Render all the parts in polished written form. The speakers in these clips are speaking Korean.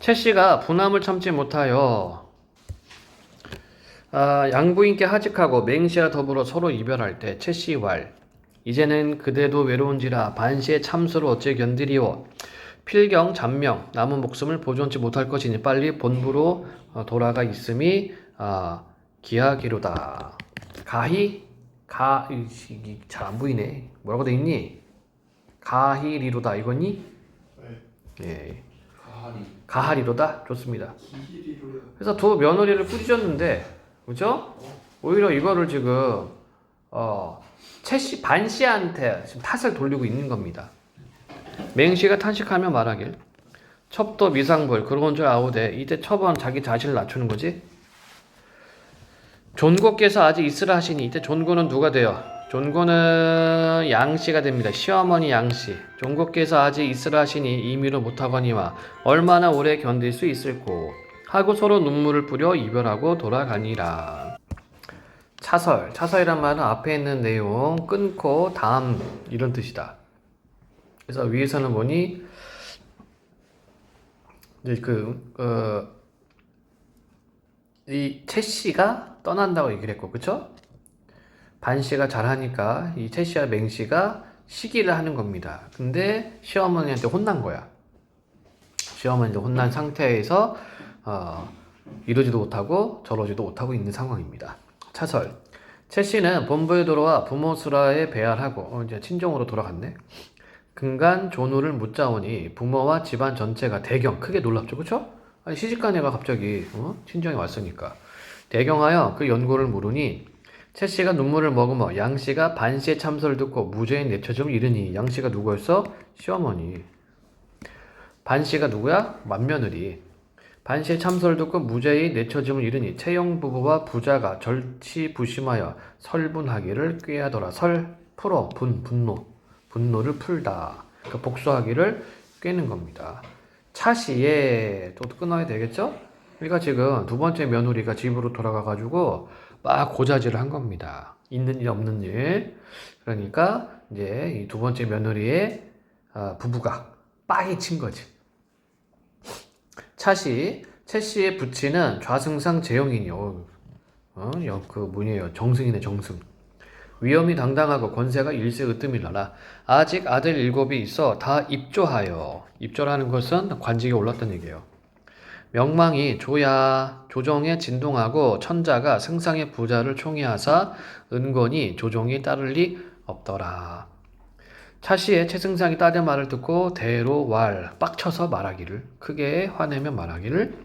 최씨가 분함을 참지 못하여 양부인께 하직하고 맹씨와 더불어 서로 이별할 때 최씨 왈 이제는 그대도 외로운지라 반시의 참수를 어찌 견디리오. 필경 잔명 남은 목숨을 보존치 못할 것이니 빨리 본부로 돌아가 있음이 기하기로다. 가히 잘 안 보이네. 뭐라고 돼 있니? 가히리로다 이거니? 네. 예. 가하리. 가하리로다. 좋습니다. 기리로. 그래서 두 며느리를 꾸짖었는데, 그죠? 오히려 이거를 지금 최씨 반씨한테 지금 탓을 돌리고 있는 겁니다. 맹씨가 탄식하며 말하길 첩도 미상불 그런 줄 아우되 이때 첩은 자기 자신을 낮추는 거지. 존고께서 아직 있으라 하시니 이때 존고는 누가 돼요? 존고는 양씨가 됩니다. 시어머니 양씨. 존고께서 아직 있으라 하시니 임의로 못하거니와 얼마나 오래 견딜 수 있을꼬 하고 서로 눈물을 뿌려 이별하고 돌아가니라. 차설이란 말은 앞에 있는 내용 끊고 다음 이런 뜻이다. 그래서 위에서는 보니 이제 이 최씨가 떠난다고 얘기를 했고, 그쵸? 반씨가 잘하니까 이 최씨와 맹씨가 시기를 하는 겁니다. 근데 시어머니한테 혼난 거야. 시어머니한테 혼난 상태에서 이러지도 못하고 저러지도 못하고 있는 상황입니다. 차설. 최씨는 본부에 돌아와 부모 수라에 배알하고 이제 친정으로 돌아갔네. 근간 존우를 묻자오니 부모와 집안 전체가 대경 크게 놀랍죠, 그쵸? 아니 시집간 애가 갑자기 친정에 왔으니까 대경하여 그 연고를 물으니 최씨가 눈물을 머금어 양씨가 반씨의 참소를 듣고 무죄인 내처짐을 이르니 양씨가 누구였어? 시어머니. 반씨가 누구야? 맏며느리. 반씨의 참소를 듣고 무죄인 내처짐을 이르니 채영 부부와 부자가 절치부심하여 설분하기를 꾀하더라. 풀어 분노를 풀다. 그 복수하기를 꾀는 겁니다. 차시에 또 끊어야 되겠죠? 그러니까 지금 두 번째 며느리가 집으로 돌아가가지고 막 고자질을 한 겁니다. 있는 일 없는 일. 그러니까 이제 이 두 번째 며느리의 부부가 빡이 친 거지. 최씨의 부친은 좌승상 재영이요. 뭐냐요? 정승이네, 정승. 위엄이 당당하고 권세가 일세 으뜸이라라. 아직 아들 7이 있어 다 입조하여. 입조라는 것은 관직에 올랐다는 얘기예요. 명망이 조정에 진동하고 천자가 승상의 부자를 총애하사 은권이 조정이 따를 리 없더라. 차시에 최승상이 딸의 말을 듣고 대로 빡쳐서 말하기를 크게 화내며 말하기를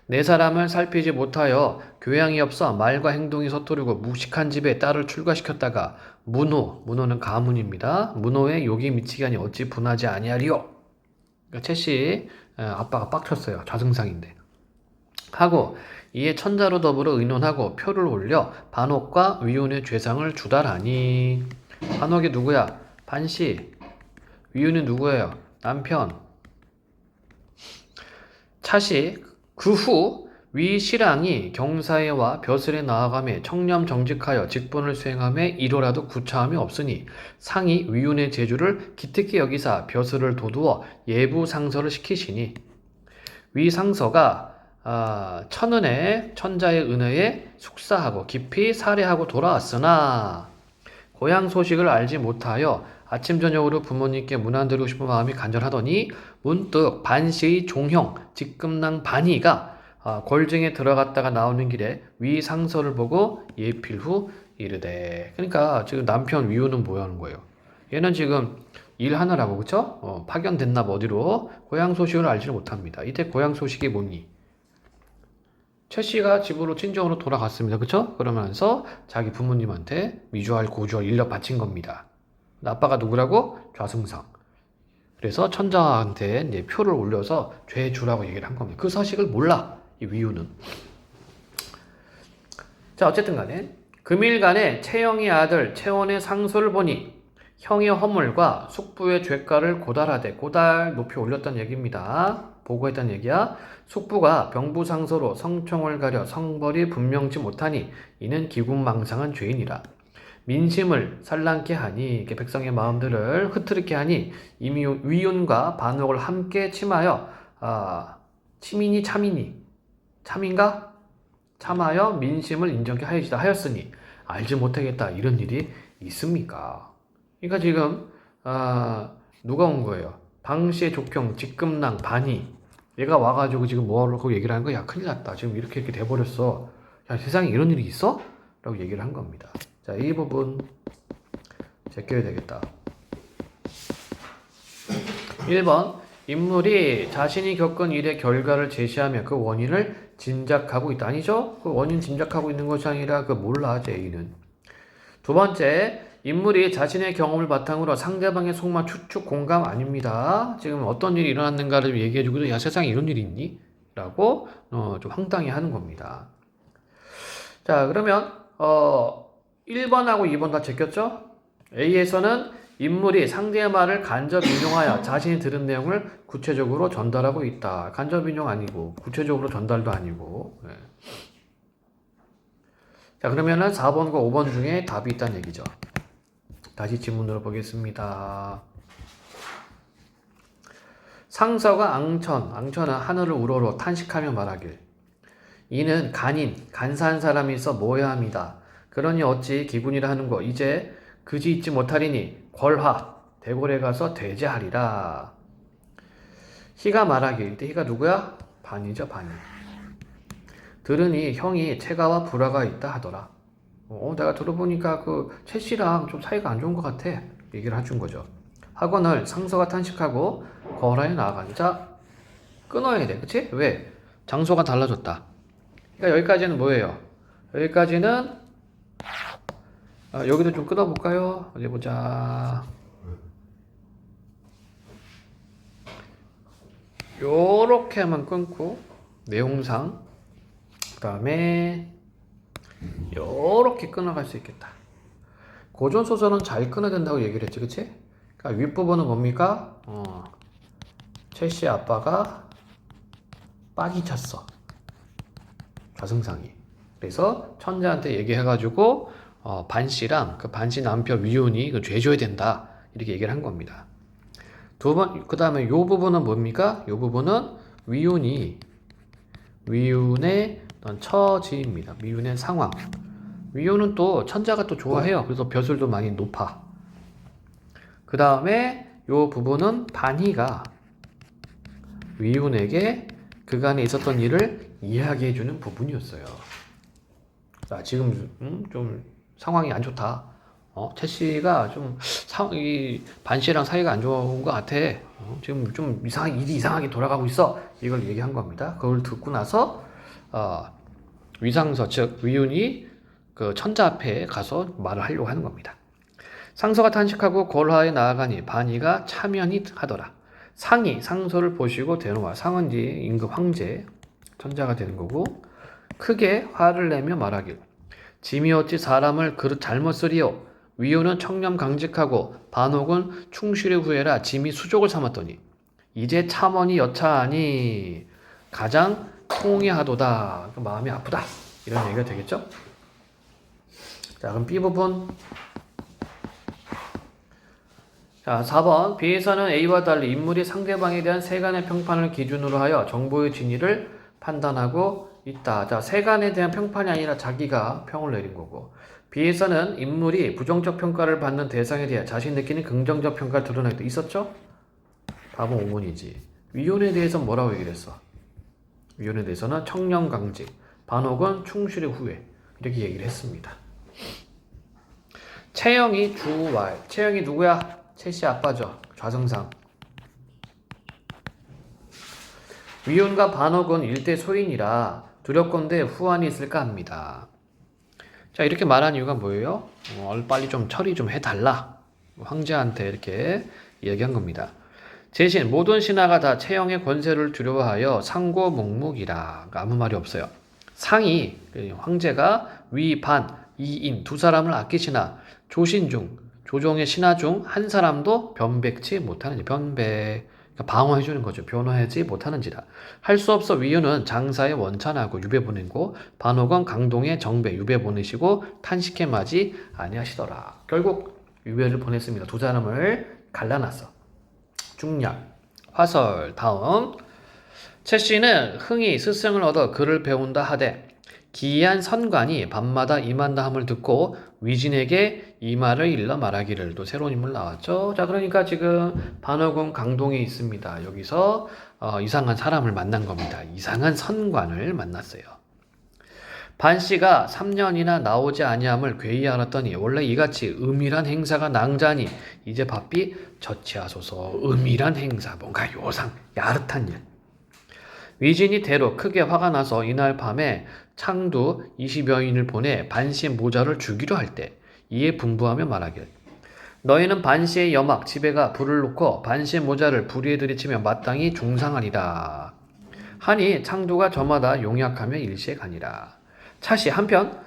내 사람을 살피지 못하여 교양이 없어 말과 행동이 서투르고 무식한 집에 딸을 출가시켰다가 문호는 가문입니다. 문호의 욕이 미치게 하니 어찌 분하지 아니하리요. 그러니까 최씨 아빠가 빡쳤어요. 좌승상인데. 하고 이에 천자로 더불어 의논하고 표를 올려 반옥과 위운의 죄상을 주달하니. 반옥이 누구야? 반씨. 위운이 누구예요? 남편. 차씨. 그 후 위 신랑이 경사에와 벼슬에 나아가며 청렴 정직하여 직분을 수행하며 이로라도 구차함이 없으니 상이 위운의 제주를 기특히 여기사 벼슬을 도두어 예부 상서를 시키시니 위 상서가 천자의 은혜에 숙사하고 깊이 살해하고 돌아왔으나 고향 소식을 알지 못하여 아침 저녁으로 부모님께 문안드리고 싶은 마음이 간절하더니 문득 반씨의 종형 직금랑 반이가 골증에 들어갔다가 나오는 길에 위 상서를 보고 예필 후 이르되. 그러니까 지금 남편 위우는 뭐 하는 거예요? 얘는 지금 일하느라고, 그쵸? 파견됐나 봐 어디로. 고향 소식을 알지를 못합니다. 이때 고향 소식이 뭐니? 최씨가 집으로 친정으로 돌아갔습니다. 그쵸? 그러면서 자기 부모님한테 미주알 고주알 일러 바친 겁니다. 아빠가 누구라고? 좌승상. 그래서 천자한테 이제 표를 올려서 죄 주라고 얘기를 한 겁니다. 그 사실을 몰라, 이 위우는. 자, 어쨌든 간에 금일간에 채영의 아들 채원의 상소를 보니 형의 허물과 숙부의 죄가를 고달하되, 고달 높이 올렸다는 얘기입니다. 보고했다는 얘기야. 숙부가 병부상소로 성총을 가려 성벌이 분명치 못하니 이는 기국망상한 죄인이라. 민심을 산란케 하니, 백성의 마음들을 흐트르게 하니 이미 위운과 반옥을 함께 침하여 치민이 참이니 참인가? 참하여 민심을 인정케 하였으니 알지 못하겠다. 이런 일이 있습니까? 그러니까 지금 누가 온 거예요? 방시의 족형, 직금랑, 반이 얘가 와가지고 지금 뭐라고 얘기를 하는 거야? 야, 큰일 났다. 지금 이렇게 돼버렸어. 야, 세상에 이런 일이 있어? 라고 얘기를 한 겁니다. 자, 이 부분 제껴야 되겠다. 1번 인물이 자신이 겪은 일의 결과를 제시하며 그 원인을 짐작하고 있다. 아니죠? 그 원인 짐작하고 있는 것이 아니라 그 몰라, 제2는. 두 번째, 인물이 자신의 경험을 바탕으로 상대방의 속마 추측 공감 아닙니다. 지금 어떤 일이 일어났는가를 얘기해주고도 야, 세상에 이런 일이 있니? 라고 좀 황당해 하는 겁니다. 자, 그러면 1번하고 2번 다 제꼈죠? A에서는 인물이 상대의 말을 간접 인용하여 자신이 들은 내용을 구체적으로 전달하고 있다. 간접 인용 아니고 구체적으로 전달도 아니고. 네. 자, 그러면은 4번과 5번 중에 답이 있다는 얘기죠. 다시 지문으로 보겠습니다. 상서가 앙천은 하늘을 우러러 탄식하며 말하길. 이는 간사한 사람이 있어 모여야 합니다. 그러니 어찌 기분이라 하는고 이제 그지 있지 못하리니 궐하 대궐에 가서 대제하리라. 희가 말하길. 이때 희가 누구야? 반이죠, 반이. 들으니 형이 채가와 불화가 있다 하더라. 내가 들어보니까 그 채씨랑 좀 사이가 안 좋은 것 같아. 얘기를 해준 거죠. 학원을 상서가 탄식하고 거울에 나아가니. 자, 끊어야 돼. 그치? 왜? 장소가 달라졌다. 그러니까 여기까지는 뭐예요? 여기까지는 여기도 좀 끊어볼까요? 어디 보자. 요렇게만 끊고 내용상 그 다음에 요렇게 끊어갈 수 있겠다. 고전소설은 잘 끊어야 된다고 얘기를 했지, 그치? 그러니까 윗부분은 뭡니까? 채씨 아빠가 빡이 찼어. 좌승상이. 그래서 천자한테 얘기해가지고 반씨랑 그 반씨 남편 위훈이 그 죄줘야 된다. 이렇게 얘기를 한 겁니다. 그 다음에 요 부분은 뭡니까? 요 부분은 위훈의 처지입니다. 위훈의 상황. 위훈은 또 천자가 또 좋아해요. 그래서 벼슬도 많이 높아. 그 다음에 요 부분은 반희가 위훈에게 그간에 있었던 일을 이야기해주는 부분이었어요. 자, 지금 좀 상황이 안 좋다. 채씨가 좀 이 반씨랑 사이가 안 좋은 것 같아. 지금 좀 일이 이상하게 돌아가고 있어. 이걸 얘기한 겁니다. 그걸 듣고 나서 위상서 즉 위훈이 그 천자 앞에 가서 말을 하려고 하는 겁니다. 상서가 탄식하고 골화에 나아가니 반이가 차면이 하더라. 상이 상서를 보시고 대노와 상은 이제 임금 황제 천자가 되는 거고 크게 화를 내며 말하길. 짐이 어찌 사람을 그릇 잘못 쓰리요. 위훈은 청렴 강직하고 반옥은 충실히 후회라 짐이 수족을 삼았더니 이제 참언이 여차하니 가장 통해하도다. 마음이 아프다. 이런 얘기가 되겠죠? 자, 그럼 B 부분. 자, 4번. B에서는 A와 달리 인물이 상대방에 대한 세간의 평판을 기준으로 하여 정보의 진위를 판단하고 있다. 자, 세간에 대한 평판이 아니라 자기가 평을 내린 거고. B에서는 인물이 부정적 평가를 받는 대상에 대해 자신이 느끼는 긍정적 평가를 드러내고 있었죠? 답은 5번이지. 위훈에 대해서 뭐라고 얘기를 했어? 위훈에 대해서는 청렴강직, 반옥은 충실의 후회 이렇게 얘기를 했습니다. 채영이 주왈. 채영이 누구야? 채씨 아빠죠. 좌승상. 위훈과 반옥은 일대 소인이라 두렵건대 후환이 있을까 합니다. 자, 이렇게 말한 이유가 뭐예요? 빨리 좀 처리 좀 해달라. 황제한테 이렇게 얘기한 겁니다. 대신 모든 신하가 다 채영의 권세를 두려워하여 상고묵묵이라. 아무 말이 없어요. 상이 황제가 위, 반, 이인 두 사람을 아끼시나 조신 중 조종의 신하 중 한 사람도 변백치 못하는지 그러니까 방어해주는 거죠. 변호하지 못하는지라. 할 수 없어 위훈은 장사에 원찬하고 유배 보내고 반옥은 강동에 정배 유배 보내시고 탄식해 마지 아니하시더라. 결국 유배를 보냈습니다. 두 사람을 갈라놨어. 중략 화설 다음 최 씨는 흥이 스승을 얻어 글을 배운다 하되 기이한 선관이 밤마다 임한다 함을 듣고 위진에게 이 말을 일러 말하기를. 또 새로운 인물 나왔죠. 자, 그러니까 지금 반어군 강동에 있습니다. 여기서 이상한 사람을 만난 겁니다. 이상한 선관을 만났어요. 반씨가 3년이나 나오지 아니함을 괴히 알았더니 원래 이같이 은밀한 행사가 낭자니 이제 바삐 저치하소서. 은밀한 행사, 뭔가 요상 야릇한 일. 위진이 대로 크게 화가 나서 이날 밤에 창두 20여인을 보내 반씨 모자를 주기로 할 때 이에 분부하며 말하길. 너희는 반씨의 여막 집에가 불을 놓고 반씨의 모자를 불위에 들이치며 마땅히 중상하리라 하니 창두가 저마다 용약하며 일시에 가니라. 차시 한편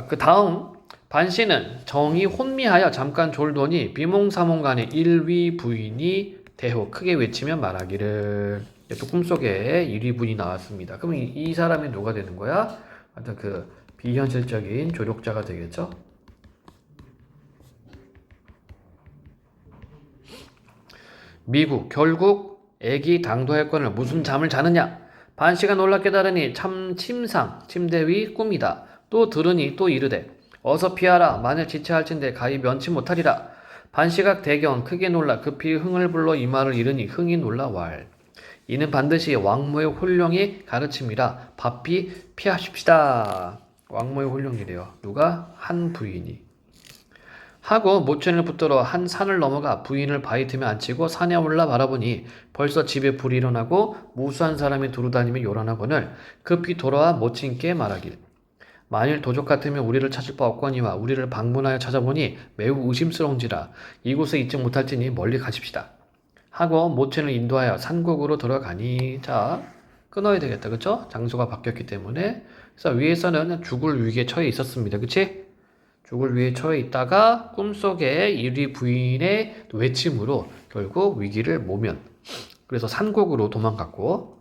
그 다음 반씨는 정이 혼미하여 잠깐 졸더니 비몽사몽간에 일위 부인이 대호 크게 외치며 말하기를. 또 꿈속에 일위 부인이 나왔습니다. 그럼 이 사람이 누가 되는 거야? 어떤 그 비현실적인 조력자가 되겠죠? 미국 결국 애기 당도할 거는 무슨 잠을 자느냐? 반씨가 놀라 깨달으니 참 침상 침대 위 꿈이다. 또 들으니 또 이르되 어서 피하라. 만일 지체할진대 가히 면치 못하리라. 반씨가 대견 크게 놀라 급히 흥을 불러 이 말을 이르니 흥이 놀라 왈. 이는 반드시 왕모의 홀령이 가르침이라 바삐 피하십시다. 왕모의 홀령이래요. 누가? 한 부인이. 하고 모천을 붙들어 한 산을 넘어가 부인을 바위 틈에 앉히고 산에 올라 바라보니 벌써 집에 불이 일어나고 무수한 사람이 두루다니며 요란하거늘 급히 돌아와 모친께 말하길. 만일 도적 같으면 우리를 찾을 바 없거니와 우리를 방문하여 찾아보니 매우 의심스러운지라 이곳에 있지 못할지니 멀리 가십시다. 하고 모친을 인도하여 산곡으로 들어가니. 자, 끊어야 되겠다. 그쵸? 장소가 바뀌었기 때문에. 그래서 위에서는 죽을 위기에 처해 있었습니다. 그치? 죽을 위기에 처해 있다가 꿈속에 일위 부인의 외침으로 결국 위기를 모면. 그래서 산곡으로 도망갔고.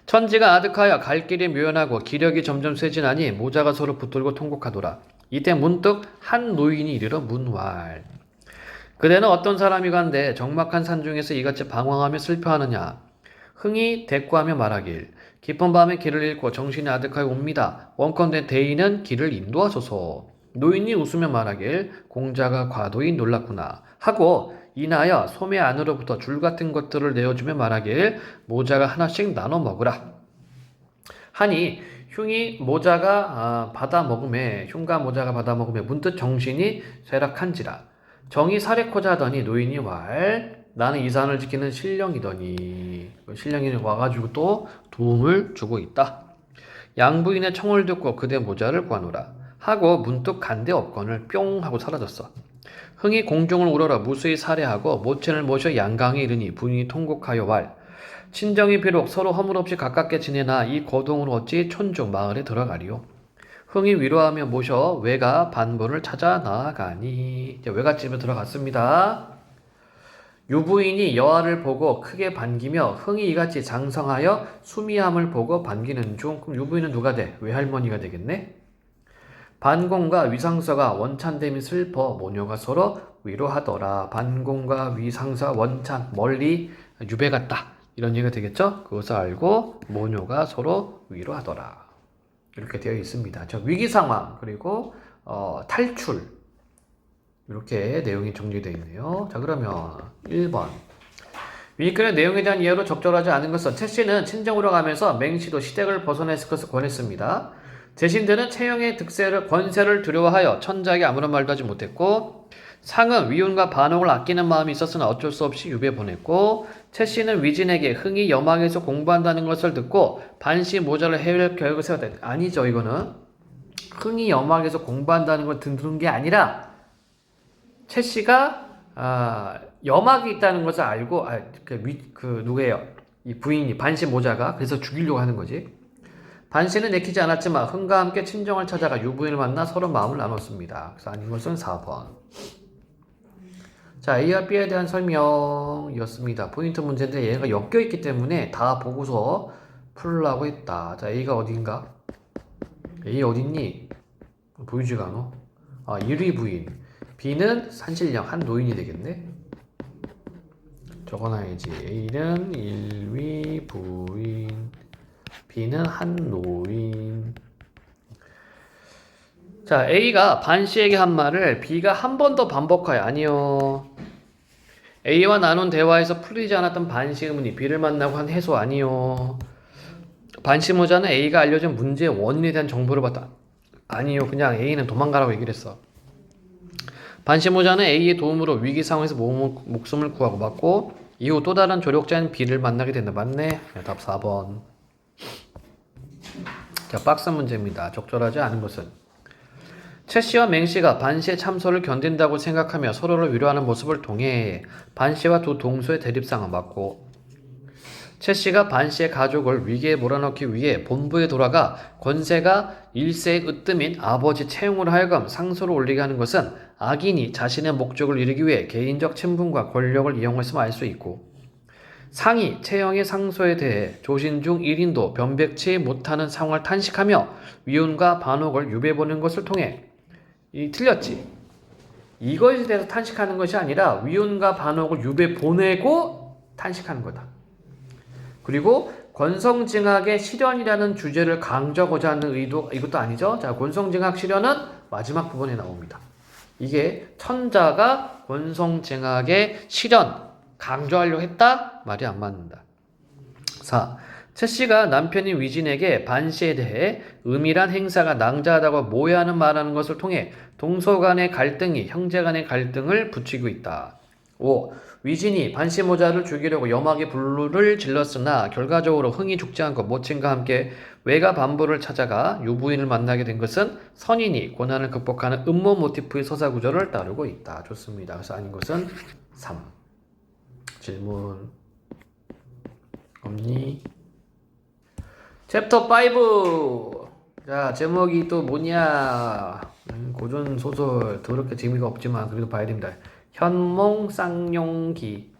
천지가 아득하여 갈 길이 묘연하고 기력이 점점 쇠진하니 모자가 서로 붙들고 통곡하더라. 이때 문득 한 노인이 이르러 문왈. 그대는 어떤 사람이 간데 적막한 산중에서 이같이 방황하며 슬퍼하느냐. 흥이 대꾸하며 말하길. 깊은 밤에 길을 잃고 정신이 아득하여 옵니다. 원컨대 대인은 길을 인도하소서. 노인이 웃으며 말하길. 공자가 과도히 놀랐구나 하고 인하여 소매 안으로부터 줄 같은 것들을 내어주며 말하길. 모자가 하나씩 나눠 먹으라 하니 흉이 모자가 받아 먹음에 흉과 모자가 받아 먹음에 문득 정신이 쇠락한지라. 정이 사례코자 하더니 노인이 왈. 나는 이 산을 지키는 신령이더니. 신령이 와가지고 또 도움을 주고 있다. 양부인의 청을 듣고 그대 모자를 구하노라 하고 문득 간데 없거늘 뿅 하고 사라졌어. 흥이 공중을 우러러 무수히 살해하고 모친을 모셔 양강에 이르니 부인이 통곡하여 왈. 친정이 비록 서로 허물없이 가깝게 지내나 이 고동으로 어찌 촌중 마을에 들어가리요. 흥이 위로하며 모셔 외가 반부를 찾아 나아가니. 이제 외갓집에 들어갔습니다. 유부인이 여아를 보고 크게 반기며 흥이 이같이 장성하여 수미함을 보고 반기는 중. 그럼 유부인은 누가 돼? 외할머니가 되겠네. 반공과 위상서가 원찬됨이 슬퍼 모녀가 서로 위로하더라. 반공과 위상서 원찬 멀리 유배 갔다 이런 얘기가 되겠죠. 그것을 알고 모녀가 서로 위로하더라. 이렇게 되어 있습니다. 저 위기 상황 그리고 탈출 이렇게 내용이 정리되어 있네요. 자, 그러면 1번 위글의 내용에 대한 이해로 적절하지 않은 것은 최 씨는 친정으로 가면서 맹씨도 시댁을 벗어냈을 것을 권했습니다. 제신들은 채영의 권세를 두려워하여 천자에게 아무런 말도 하지 못했고 상은 위운과 반옥을 아끼는 마음이 있었으나 어쩔 수 없이 유배 보냈고 최 씨는 위진에게 흥이 여망에서 공부한다는 것을 듣고 반씨 모자를 해외 계획을 세웠다. 아니죠. 이거는 흥이 여망에서 공부한다는 걸 듣는 게 아니라 최 씨가 여막이 있다는 것을 알고 누구예요? 이 부인이 반씨 모자가 그래서 죽이려고 하는 거지. 반씨는 내키지 않았지만 흥과 함께 친정을 찾아가 유부인을 만나 서로 마음을 나눴습니다. 그래서 아닌 것은 4번. 자, A와 B에 대한 설명이었습니다. 포인트 문제인데 얘가 엮여있기 때문에 다 보고서 풀으려고 했다. 자, A가 어딘가? A 어딨니? 보이지가 않아. 1위 부인. B는 산신령 한 노인이 되겠네. 적어놔야지. A는 1위 부인, B는 한 노인. 자, A가 반 씨에게 한 말을 B가 한 번 더 반복하여. 아니요. A와 나눈 대화에서 풀리지 않았던 반 씨 의문이 B를 만나고 한 해소. 아니요. 반 씨 모자는 A가 알려준 문제의 원인에 대한 정보를 받다. 아니요. 그냥 A는 도망가라고 얘기를 했어. 반 씨 모자는 A의 도움으로 위기 상황에서 목숨을 구하고 맞고 이후 또 다른 조력자인 B를 만나게 된다. 맞네. 답 4번. 자, 박스 문제입니다. 적절하지 않은 것은 최 씨와 맹 씨가 반 씨의 참소를 견딘다고 생각하며 서로를 위로하는 모습을 통해 반 씨와 두 동서의 대립상을 맞고 최 씨가 반 씨의 가족을 위기에 몰아넣기 위해 본부에 돌아가 권세가 일세의 으뜸인 아버지 채용으로 하여금 상소를 올리게 하는 것은 악인이 자신의 목적을 이루기 위해 개인적 친분과 권력을 이용했음을 알 수 있고 상이 채영의 상소에 대해 조신 중 1인도 변백치 못하는 상황을 탄식하며 위운과 반옥을 유배보는 것을 통해 틀렸지. 이것에 대해서 탄식하는 것이 아니라 위운과 반옥을 유배 보내고 탄식하는 거다. 그리고 권성징악의 실현이라는 주제를 강조하고자 하는 의도 이것도 아니죠. 자, 권성징악 실현은 마지막 부분에 나옵니다. 이게 천자가 권성징악의 실현 강조하려고 했다? 말이 안 맞는다. 4. 최 씨가 남편인 위진에게 반 씨에 대해 은밀한 행사가 낭자하다고 모해하는 말하는 것을 통해 동서 간의 갈등이 형제 간의 갈등을 부추기고 있다. 5. 위진이 반 씨 모자를 죽이려고 염하게 불을 질렀으나 결과적으로 흥이 죽지 않고 모친과 함께 외가 반부를 찾아가 유부인을 만나게 된 것은 선인이 고난을 극복하는 음모 모티프의 서사 구조를 따르고 있다. 좋습니다. 그래서 아닌 것은 3. 질문 없니? 챕터 5. 자, 제목이 또 뭐냐? 고전 소설 더럽게 재미가 없지만 그래도 봐야 됩니다. 현몽 쌍용기.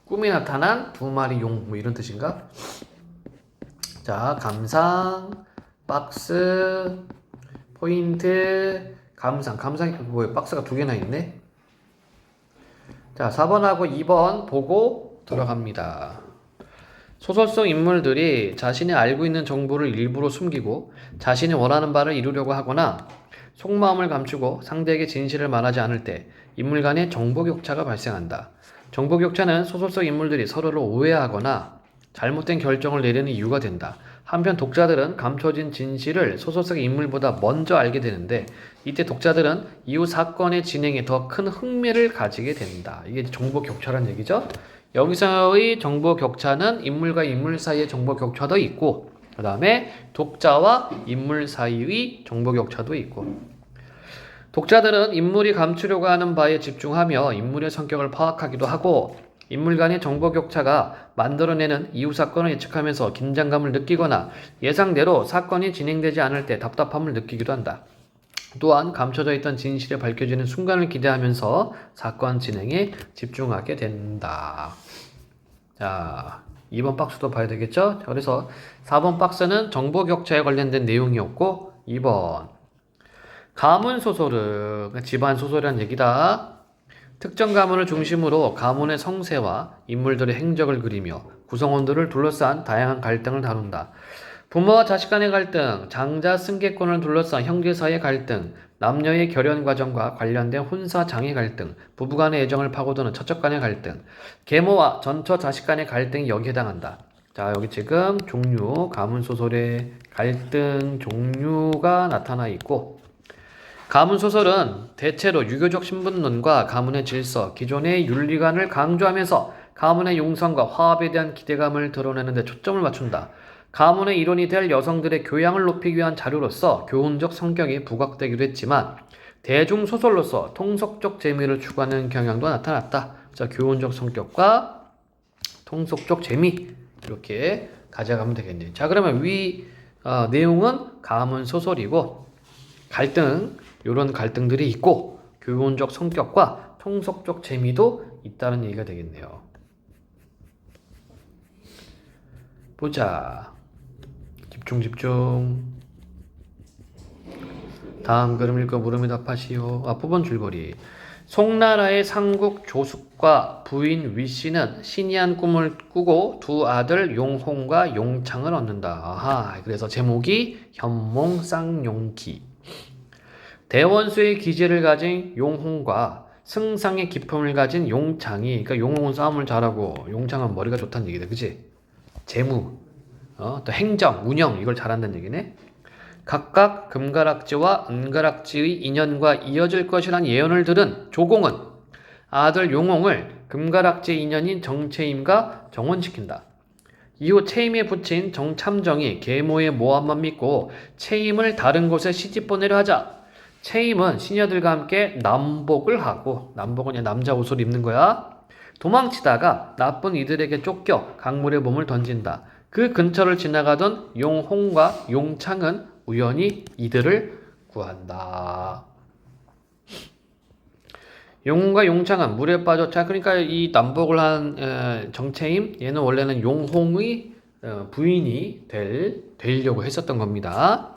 꿈에 나타난 두 마리 용, 뭐 이런 뜻인가? 자, 감상, 박스, 포인트, 감상이 뭐예요? 박스가 두 개나 있네. 자, 4번하고 2번 보고 들어갑니다. 소설 속 인물들이 자신이 알고 있는 정보를 일부러 숨기고 자신이 원하는 바를 이루려고 하거나 속마음을 감추고 상대에게 진실을 말하지 않을 때 인물 간의 정보 격차가 발생한다. 정보 격차는 소설 속 인물들이 서로를 오해하거나 잘못된 결정을 내리는 이유가 된다. 한편 독자들은 감춰진 진실을 소설 속 인물보다 먼저 알게 되는데 이때 독자들은 이후 사건의 진행에 더 큰 흥미를 가지게 된다. 이게 정보 격차란 얘기죠. 여기서의 정보 격차는 인물과 인물 사이의 정보 격차도 있고 그 다음에 독자와 인물 사이의 정보 격차도 있고 독자들은 인물이 감추려고 하는 바에 집중하며 인물의 성격을 파악하기도 하고 인물 간의 정보 격차가 만들어내는 이후 사건을 예측하면서 긴장감을 느끼거나 예상대로 사건이 진행되지 않을 때 답답함을 느끼기도 한다. 또한 감춰져 있던 진실이 밝혀지는 순간을 기대하면서 사건 진행에 집중하게 된다. 자, 2번 박스도 봐야 되겠죠? 그래서 4번 박스는 정보 격차에 관련된 내용이었고 2번 가문 소설은 집안 소설이란 얘기다. 특정 가문을 중심으로 가문의 성세와 인물들의 행적을 그리며 구성원들을 둘러싼 다양한 갈등을 다룬다. 부모와 자식 간의 갈등, 장자 승계권을 둘러싼 형제 사이의 갈등, 남녀의 결연 과정과 관련된 혼사 장애 갈등, 부부 간의 애정을 파고드는 처척 간의 갈등, 계모와 전처 자식 간의 갈등이 여기에 해당한다. 자, 여기 지금 종류, 가문 소설의 갈등 종류가 나타나 있고 가문 소설은 대체로 유교적 신분론과 가문의 질서, 기존의 윤리관을 강조하면서 가문의 용성과 화합에 대한 기대감을 드러내는 데 초점을 맞춘다. 가문의 일원이 될 여성들의 교양을 높이기 위한 자료로서 교훈적 성격이 부각되기도 했지만 대중소설로서 통속적 재미를 추구하는 경향도 나타났다. 자, 교훈적 성격과 통속적 재미 이렇게 가져가면 되겠네요. 자, 그러면 내용은 가문 소설이고 갈등 이런 갈등들이 있고 교훈적 성격과 통속적 재미도 있다는 얘기가 되겠네요. 보자. 집중. 다음 그림 읽고 물음에 답하시오. 앞부분 줄거리. 송나라의 상국 조숙과 부인 위씨는 신이한 꿈을 꾸고 두 아들 용홍과 용창을 얻는다. 아하, 그래서 제목이 현몽 쌍용기. 대원수의 기질을 가진 용홍과 승상의 기품을 가진 용창이, 그러니까 용홍은 싸움을 잘하고 용창은 머리가 좋다는 얘기다, 그치? 재무, 또 행정, 운영 이걸 잘한다는 얘기네. 각각 금가락지와 은가락지의 인연과 이어질 것이란 예언을 들은 조공은 아들 용홍을 금가락지의 인연인 정채임과 정혼시킨다. 이후 채임의 부친 정참정이 계모의 모함만 믿고 채임을 다른 곳에 시집 보내려 하자 채임은 시녀들과 함께 남복을 하고, 남복은 남자 옷을 입는 거야. 도망치다가 나쁜 이들에게 쫓겨 강물에 몸을 던진다. 그 근처를 지나가던 용홍과 용창은 우연히 이들을 구한다. 용홍과 용창은 물에 빠져. 자, 그러니까 이 남복을 한 정채임, 얘는 원래는 용홍의 부인이 되려고 했었던 겁니다.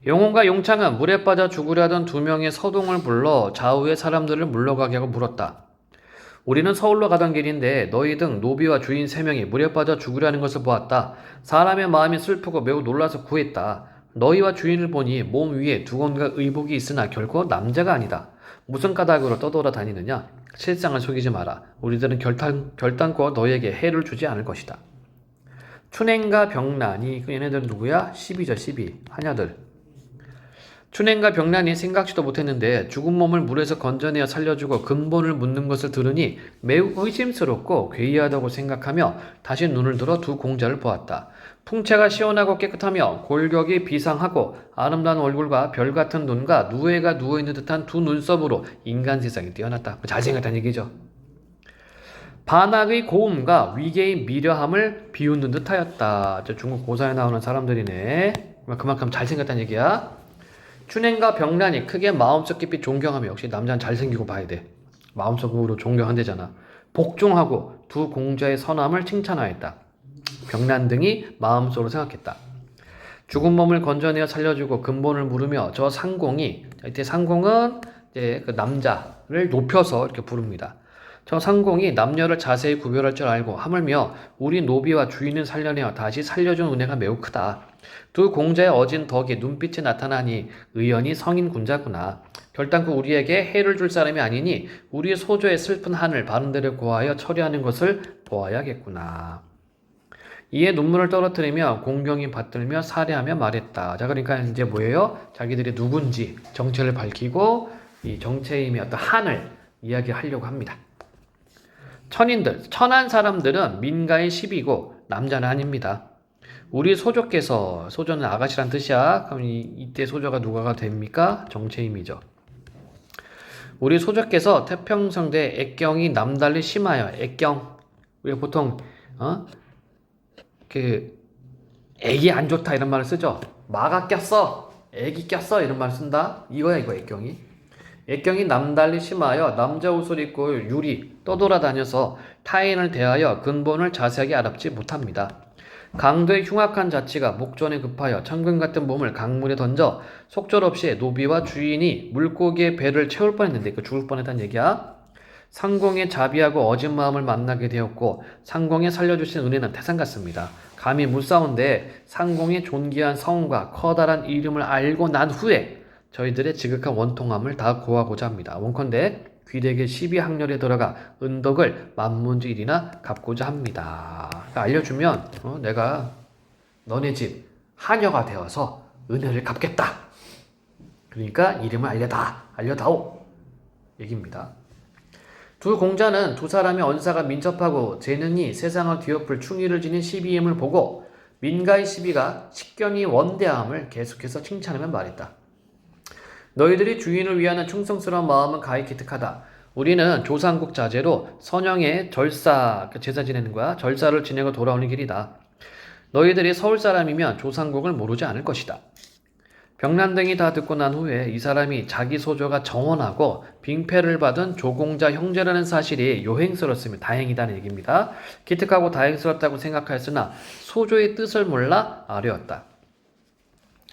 용홍과 용창은 물에 빠져 죽으려던 두 명의 서동을 불러 좌우의 사람들을 물러가게 하고 물었다. 우리는 서울로 가던 길인데 너희 등 노비와 주인 3명이 물에 빠져 죽으려는 것을 보았다. 사람의 마음이 슬프고 매우 놀라서 구했다. 너희와 주인을 보니 몸 위에 두건과 의복이 있으나 결코 남자가 아니다. 무슨 까닭으로 떠돌아다니느냐? 실상을 속이지 마라. 우리들은 결단코 너희에게 해를 주지 않을 것이다. 춘행과 병난이, 얘네들은 누구야? 12죠, 12. 하녀들. 춘행과 병난이 생각지도 못했는데 죽은 몸을 물에서 건져내어 살려주고 근본을 묻는 것을 들으니 매우 의심스럽고 괴이하다고 생각하며 다시 눈을 들어 두 공자를 보았다. 풍채가 시원하고 깨끗하며 골격이 비상하고 아름다운 얼굴과 별같은 눈과 누에가 누워있는 듯한 두 눈썹으로 인간 세상이 뛰어났다. 잘생겼다는 얘기죠. 반학의 고음과 위계의 미려함을 비웃는 듯하였다. 중국 고사에 나오는 사람들이네. 그만큼 잘생겼다는 얘기야. 춘행과 병난이 크게 마음속 깊이 존경하며, 역시 남자는 잘생기고 봐야 돼. 마음속으로 존경한대잖아. 복종하고 두 공자의 선함을 칭찬하였다. 병난 등이 마음속으로 생각했다. 죽은 몸을 건져내어 살려주고 근본을 물으며 저 상공이, 이때 상공은 이제 그 남자를 높여서 이렇게 부릅니다. 저 상공이 남녀를 자세히 구별할 줄 알고 하물며 우리 노비와 주인을 살려내어 다시 살려준 은혜가 매우 크다. 두 공자의 어진 덕에 눈빛이 나타나니 의연히 성인 군자구나. 결단코 우리에게 해를 줄 사람이 아니니 우리 소조의 슬픈 한을 바른대로 고하여 처리하는 것을 보아야겠구나. 이에 눈물을 떨어뜨리며 공경히 받들며 사례하며 말했다. 자, 그러니까 이제 뭐예요? 자기들이 누군지 정체를 밝히고 이 정체임의 어떤 한을 이야기하려고 합니다. 천인들, 천한 사람들은 민가의 10이고 남자는 아닙니다. 우리 소조께서, 소조는 아가씨란 뜻이야. 그럼 이때 소조가 누가가 됩니까? 정체임이죠. 우리 소조께서 태평성대 액경이 남달리 심하여, 액경, 우리가 보통 애기 안 좋다 이런 말을 쓰죠. 마가 꼈어, 애기 꼈어 이런 말을 쓴다. 이거야, 이거 액경이. 액경이 남달리 심하여 남자 옷을 입고 유리 떠돌아다녀서 타인을 대하여 근본을 자세하게 알아보지 못합니다. 강도의 흉악한 자치가 목전에 급하여 천근 같은 몸을 강물에 던져 속절없이 노비와 주인이 물고기의 배를 채울 뻔했는데, 그 죽을 뻔했다는 얘기야. 상공의 자비하고 어진 마음을 만나게 되었고 상공에 살려주신 은혜는 태산 같습니다. 감히 무사온데 상공의 존귀한 성과 커다란 이름을 알고 난 후에 저희들의 지극한 원통함을 다 고하고자 합니다. 원컨대 귀대계 12학렬에 들어가 은덕을 만문지일이나 갚고자 합니다. 그러니까 알려주면 내가 너네 집 하녀가 되어서 은혜를 갚겠다. 그러니까 이름을 알려다오 얘기입니다. 두 공자는 두 사람의 언사가 민첩하고 재능이 세상을 뒤엎을 충의를 지닌 시비임을 보고 민가의 시비가 식견이 원대함을 계속해서 칭찬하며 말했다. 너희들이 주인을 위하는 충성스러운 마음은 가히 기특하다. 우리는 조상국 자제로 선영의 절사, 제사 지내는 거야. 절사를 지내고 돌아오는 길이다. 너희들이 서울 사람이면 조상국을 모르지 않을 것이다. 병난 등이 다 듣고 난 후에 이 사람이 자기 소조가 정원하고 빙패를 받은 조공자 형제라는 사실이 요행스럽으면 다행이다는 얘기입니다. 기특하고 다행스럽다고 생각하였으나 소조의 뜻을 몰라 아뢰었다.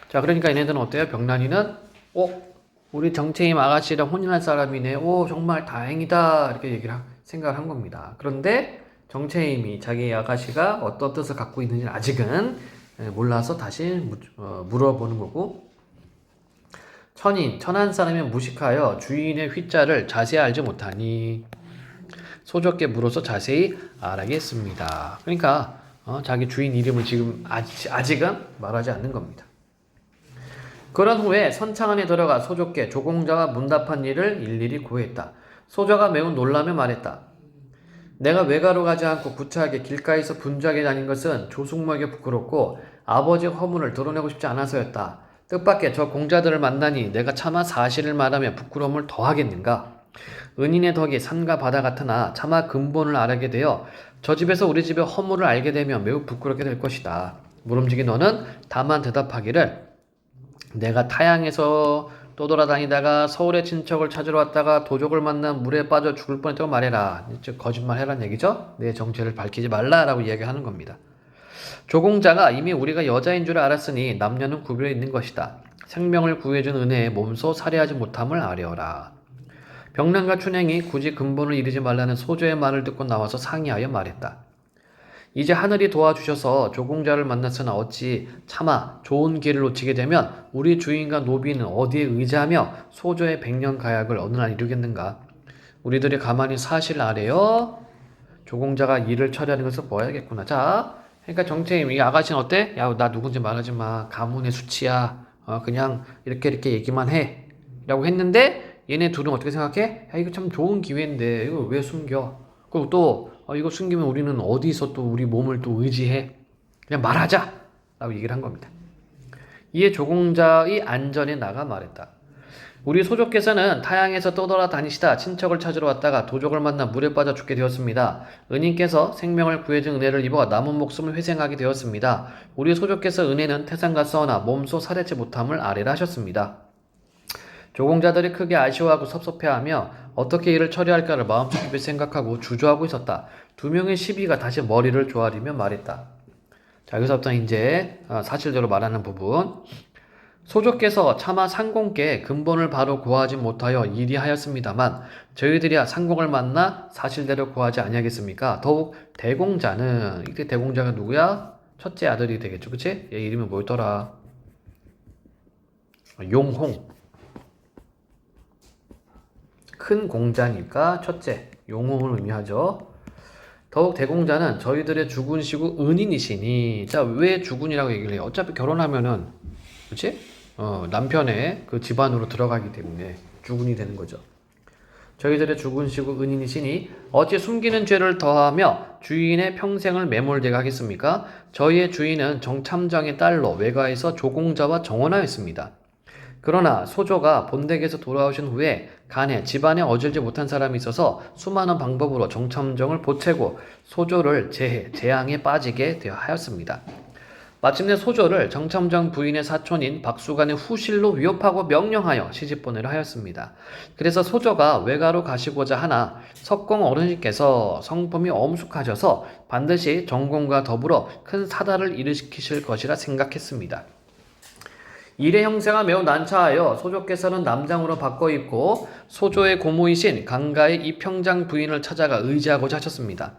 자, 그러니까 얘네들은 어때요? 병난이는 우리 정채임 아가씨랑 혼인할 사람이네. 오, 정말 다행이다. 이렇게 생각을 한 겁니다. 그런데 정채임이 자기 아가씨가 어떤 뜻을 갖고 있는지 아직은 몰라서 다시 물어보는 거고, 천한 사람이 무식하여 주인의 휘자를 자세히 알지 못하니 소적께 물어서 자세히 알아야겠습니다. 그러니까 자기 주인 이름을 지금 아직은 말하지 않는 겁니다. 그런 후에 선창 안에 들어가 소적께 조공자가 문답한 일을 일일이 구했다. 소저가 매우 놀라며 말했다. 내가 외가로 가지 않고 구차하게 길가에서 분주하게 다닌 것은 조숙모에게 부끄럽고 아버지의 허물을 드러내고 싶지 않아서였다. 뜻밖의 저 공자들을 만나니 내가 차마 사실을 말하며 부끄러움을 더하겠는가? 은인의 덕이 산과 바다 같으나 차마 근본을 알게 되어 저 집에서 우리 집의 허물을 알게 되면 매우 부끄럽게 될 것이다. 물음직이 너는 다만 대답하기를 내가 타양에서 떠돌아다니다가 서울의 친척을 찾으러 왔다가 도적을 만나 물에 빠져 죽을 뻔했다고 말해라. 즉 거짓말해란 얘기죠. 내 정체를 밝히지 말라라고 이야기하는 겁니다. 조공자가 이미 우리가 여자인 줄 알았으니 남녀는 구별해 있는 것이다. 생명을 구해준 은혜에 몸소 살해하지 못함을 아뢰어라. 병랑과 춘향이 굳이 근본을 이르지 말라는 소조의 말을 듣고 나와서 상의하여 말했다. 이제 하늘이 도와주셔서 조공자를 만났으나 어찌 차마 좋은 길을 놓치게 되면 우리 주인과 노비는 어디에 의지하며 소조의 백년 가약을 어느 날 이루겠는가? 우리들이 가만히 사실 아래요. 조공자가 일을 처리하는 것을 보아야겠구나. 자, 그러니까 정채임 이 아가씨는 어때? 야, 나 누군지 말하지 마. 가문의 수치야. 그냥 이렇게 얘기만 해. 라고 했는데 얘네 둘은 어떻게 생각해? 야, 이거 참 좋은 기회인데 이거 왜 숨겨? 그리고 또 이거 숨기면 우리는 어디서 또 우리 몸을 또 의지해? 그냥 말하자! 라고 얘기를 한 겁니다. 이에 조공자의 안전에 나가 말했다. 우리 소족께서는 타양에서 떠돌아다니시다 친척을 찾으러 왔다가 도적을 만나 물에 빠져 죽게 되었습니다. 은인께서 생명을 구해준 은혜를 입어 남은 목숨을 회생하게 되었습니다. 우리 소족께서 은혜는 태산과 싸우나 몸소 살해치 못함을 아뢰라 하셨습니다. 조공자들이 크게 아쉬워하고 섭섭해하며 어떻게 일을 처리할까를 마음속 깊이 생각하고 주저하고 있었다. 두 명의 시비가 다시 머리를 조아리며 말했다. 자, 여기서부터 이제 사실대로 말하는 부분. 소조께서 차마 상공께 근본을 바로 고하지 못하여 이리하였습니다만 저희들이야 상공을 만나 사실대로 고하지 아니하겠습니까? 더욱 대공자는 이때 대공자가 누구야? 첫째 아들이 되겠죠, 그치? 얘 이름이 뭐였더라? 용홍. 큰 공자니까 첫째, 용홍을 의미하죠. 더욱 대공자는 저희들의 주군이시고 은인이시니, 자, 왜 주군이라고 얘기를 해요? 어차피 결혼하면은, 그치? 남편의 그 집안으로 들어가기 때문에 주군이 되는 거죠. 저희들의 주군이시고 은인이시니, 어찌 숨기는 죄를 더하며 주인의 평생을 매몰되게 하겠습니까? 저희의 주인은 정참정의 딸로 외가에서 조공자와 정혼하였습니다. 그러나 소조가 본댁에서 돌아오신 후에 간에 집안에 어질지 못한 사람이 있어서 수많은 방법으로 정참정을 보채고 소조를 재앙에 빠지게 되어 하였습니다. 마침내 소조를 정참정 부인의 사촌인 박수간의 후실로 위협하고 명령하여 시집보내려 하였습니다. 그래서 소조가 외가로 가시고자 하나 석공 어르신께서 성품이 엄숙하셔서 반드시 정공과 더불어 큰 사달을 일으키실 것이라 생각했습니다. 일의 형세가 매우 난처하여 소조께서는 남장으로 바꿔 입고 소조의 고모이신 강가의 이평장 부인을 찾아가 의지하고자 하셨습니다.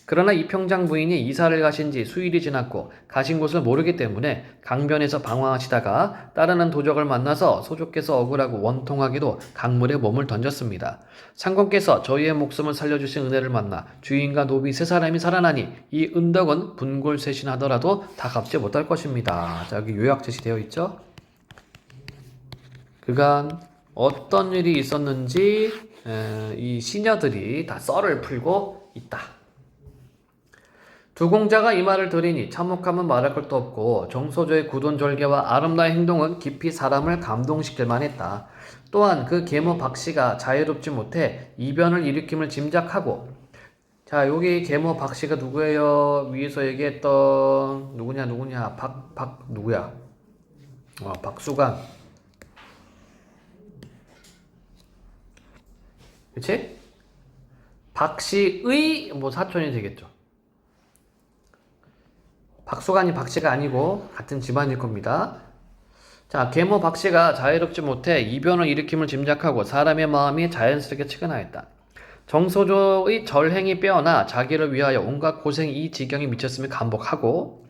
그러나 이평장 부인이 이사를 가신 지 수일이 지났고 가신 곳을 모르기 때문에 강변에서 방황하시다가 따르는 도적을 만나서 소조께서 억울하고 원통하게도 강물에 몸을 던졌습니다. 상공께서 저희의 목숨을 살려주신 은혜를 만나 주인과 노비 세 사람이 살아나니 이 은덕은 분골쇄신하더라도 다 갚지 못할 것입니다. 자, 여기 요약 제시되어 있죠. 그간 어떤 일이 있었는지 이 시녀들이 다 썰을 풀고 있다. 두 공자가 이 말을 들으니 참혹하면 말할 것도 없고 정소조의 굳은절개와 아름다운 행동은 깊이 사람을 감동시킬 만했다. 또한 그 계모 박씨가 자유롭지 못해 이변을 일으킴을 짐작하고, 자, 여기 계모 박씨가 누구예요? 위에서 얘기했던 누구냐 누구야? 박수관. 그치? 박씨의 사촌이 되겠죠. 박수관이 박씨가 아니고 같은 집안일 겁니다. 자, 계모 박씨가 자유롭지 못해 이변을 일으킴을 짐작하고 사람의 마음이 자연스럽게 측은하였다. 정소조의 절행이 빼어나 자기를 위하여 온갖 고생이 이 지경에 미쳤음을 감복하고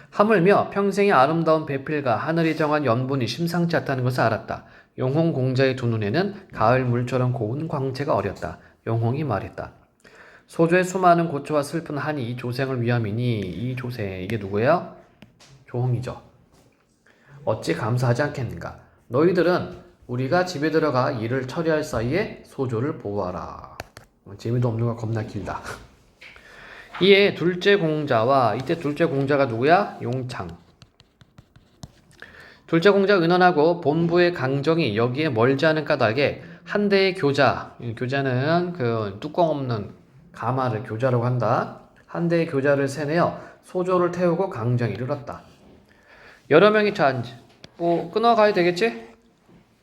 하물며 평생의 아름다운 배필과 하늘이 정한 연분이 심상치 않다는 것을 알았다. 용홍 공자의 두 눈에는 가을 물처럼 고운 광채가 어렸다. 용홍이 말했다. 소조의 수많은 고초와 슬픈 한이 이 조생을 위함이니 이 조생 이게 누구예요? 조홍이죠. 어찌 감사하지 않겠는가? 너희들은 우리가 집에 들어가 일을 처리할 사이에 소조를 보호하라. 재미도 없는 거 겁나 길다. 이에 둘째 공자와 이때 둘째 공자가 누구야? 용창. 둘째 공자 은언하고 본부의 강정이 여기에 멀지 않은 까닭에 한 대의 교자, 교자는 그 뚜껑 없는 가마를 교자라고 한다. 한 대의 교자를 세내어 소조를 태우고 강정에 이르렀다. 여러 명이 뭐 끊어가야 되겠지?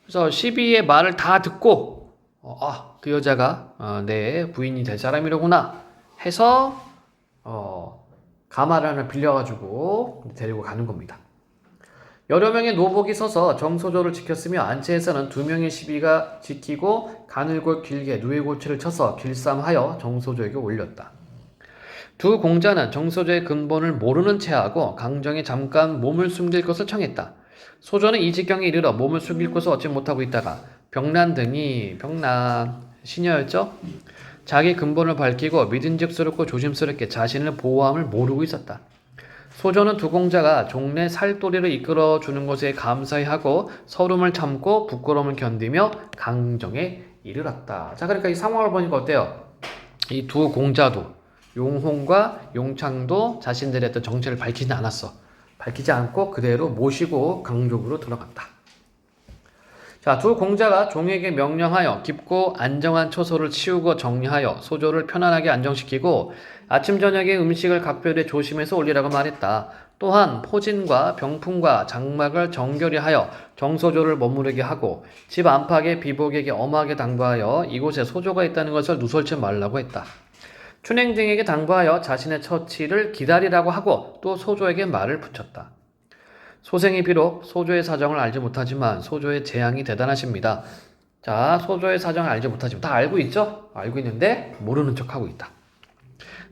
그래서 시비의 말을 다 듣고 그 여자가 내 부인이 될 사람이로구나 해서 가마를 하나 빌려가지고 데리고 가는 겁니다. 여러 명의 노복이 서서 정소조를 지켰으며 안채에서는 2명의 시비가 지키고 가늘고 길게 누에고치를 쳐서 길쌈하여 정소조에게 올렸다. 두 공자는 정소조의 근본을 모르는 체하고 강정에 잠깐 몸을 숨길 것을 청했다. 소조는 이 지경에 이르러 몸을 숨길 곳을 얻지 못하고 있다가 병난 시녀였죠? 자기 근본을 밝히고 믿음직스럽고 조심스럽게 자신을 보호함을 모르고 있었다. 소조는 두 공자가 종래 살도리를 이끌어주는 것에 감사히 하고 서름을 참고 부끄러움을 견디며 강정에 이르렀다. 자, 그러니까 이 상황을 보니까 어때요? 이 두 공자도 용홍과 용창도 자신들의 어떤 정체를 밝히지 않았어. 밝히지 않고 그대로 모시고 강족으로 들어갔다. 자, 두 공자가 종에게 명령하여 깊고 안정한 초소를 치우고 정리하여 소조를 편안하게 안정시키고 아침 저녁에 음식을 각별히 조심해서 올리라고 말했다. 또한 포진과 병풍과 장막을 정결히 하여 정소조를 머무르게 하고 집 안팎의 비복에게 엄하게 당부하여 이곳에 소조가 있다는 것을 누설치 말라고 했다. 춘행 등에게 당부하여 자신의 처치를 기다리라고 하고 또 소조에게 말을 붙였다. 소생이 비록 소조의 사정을 알지 못하지만 소조의 재앙이 대단하십니다. 자, 소조의 사정을 알지 못하지만 다 알고 있죠? 알고 있는데 모르는 척하고 있다.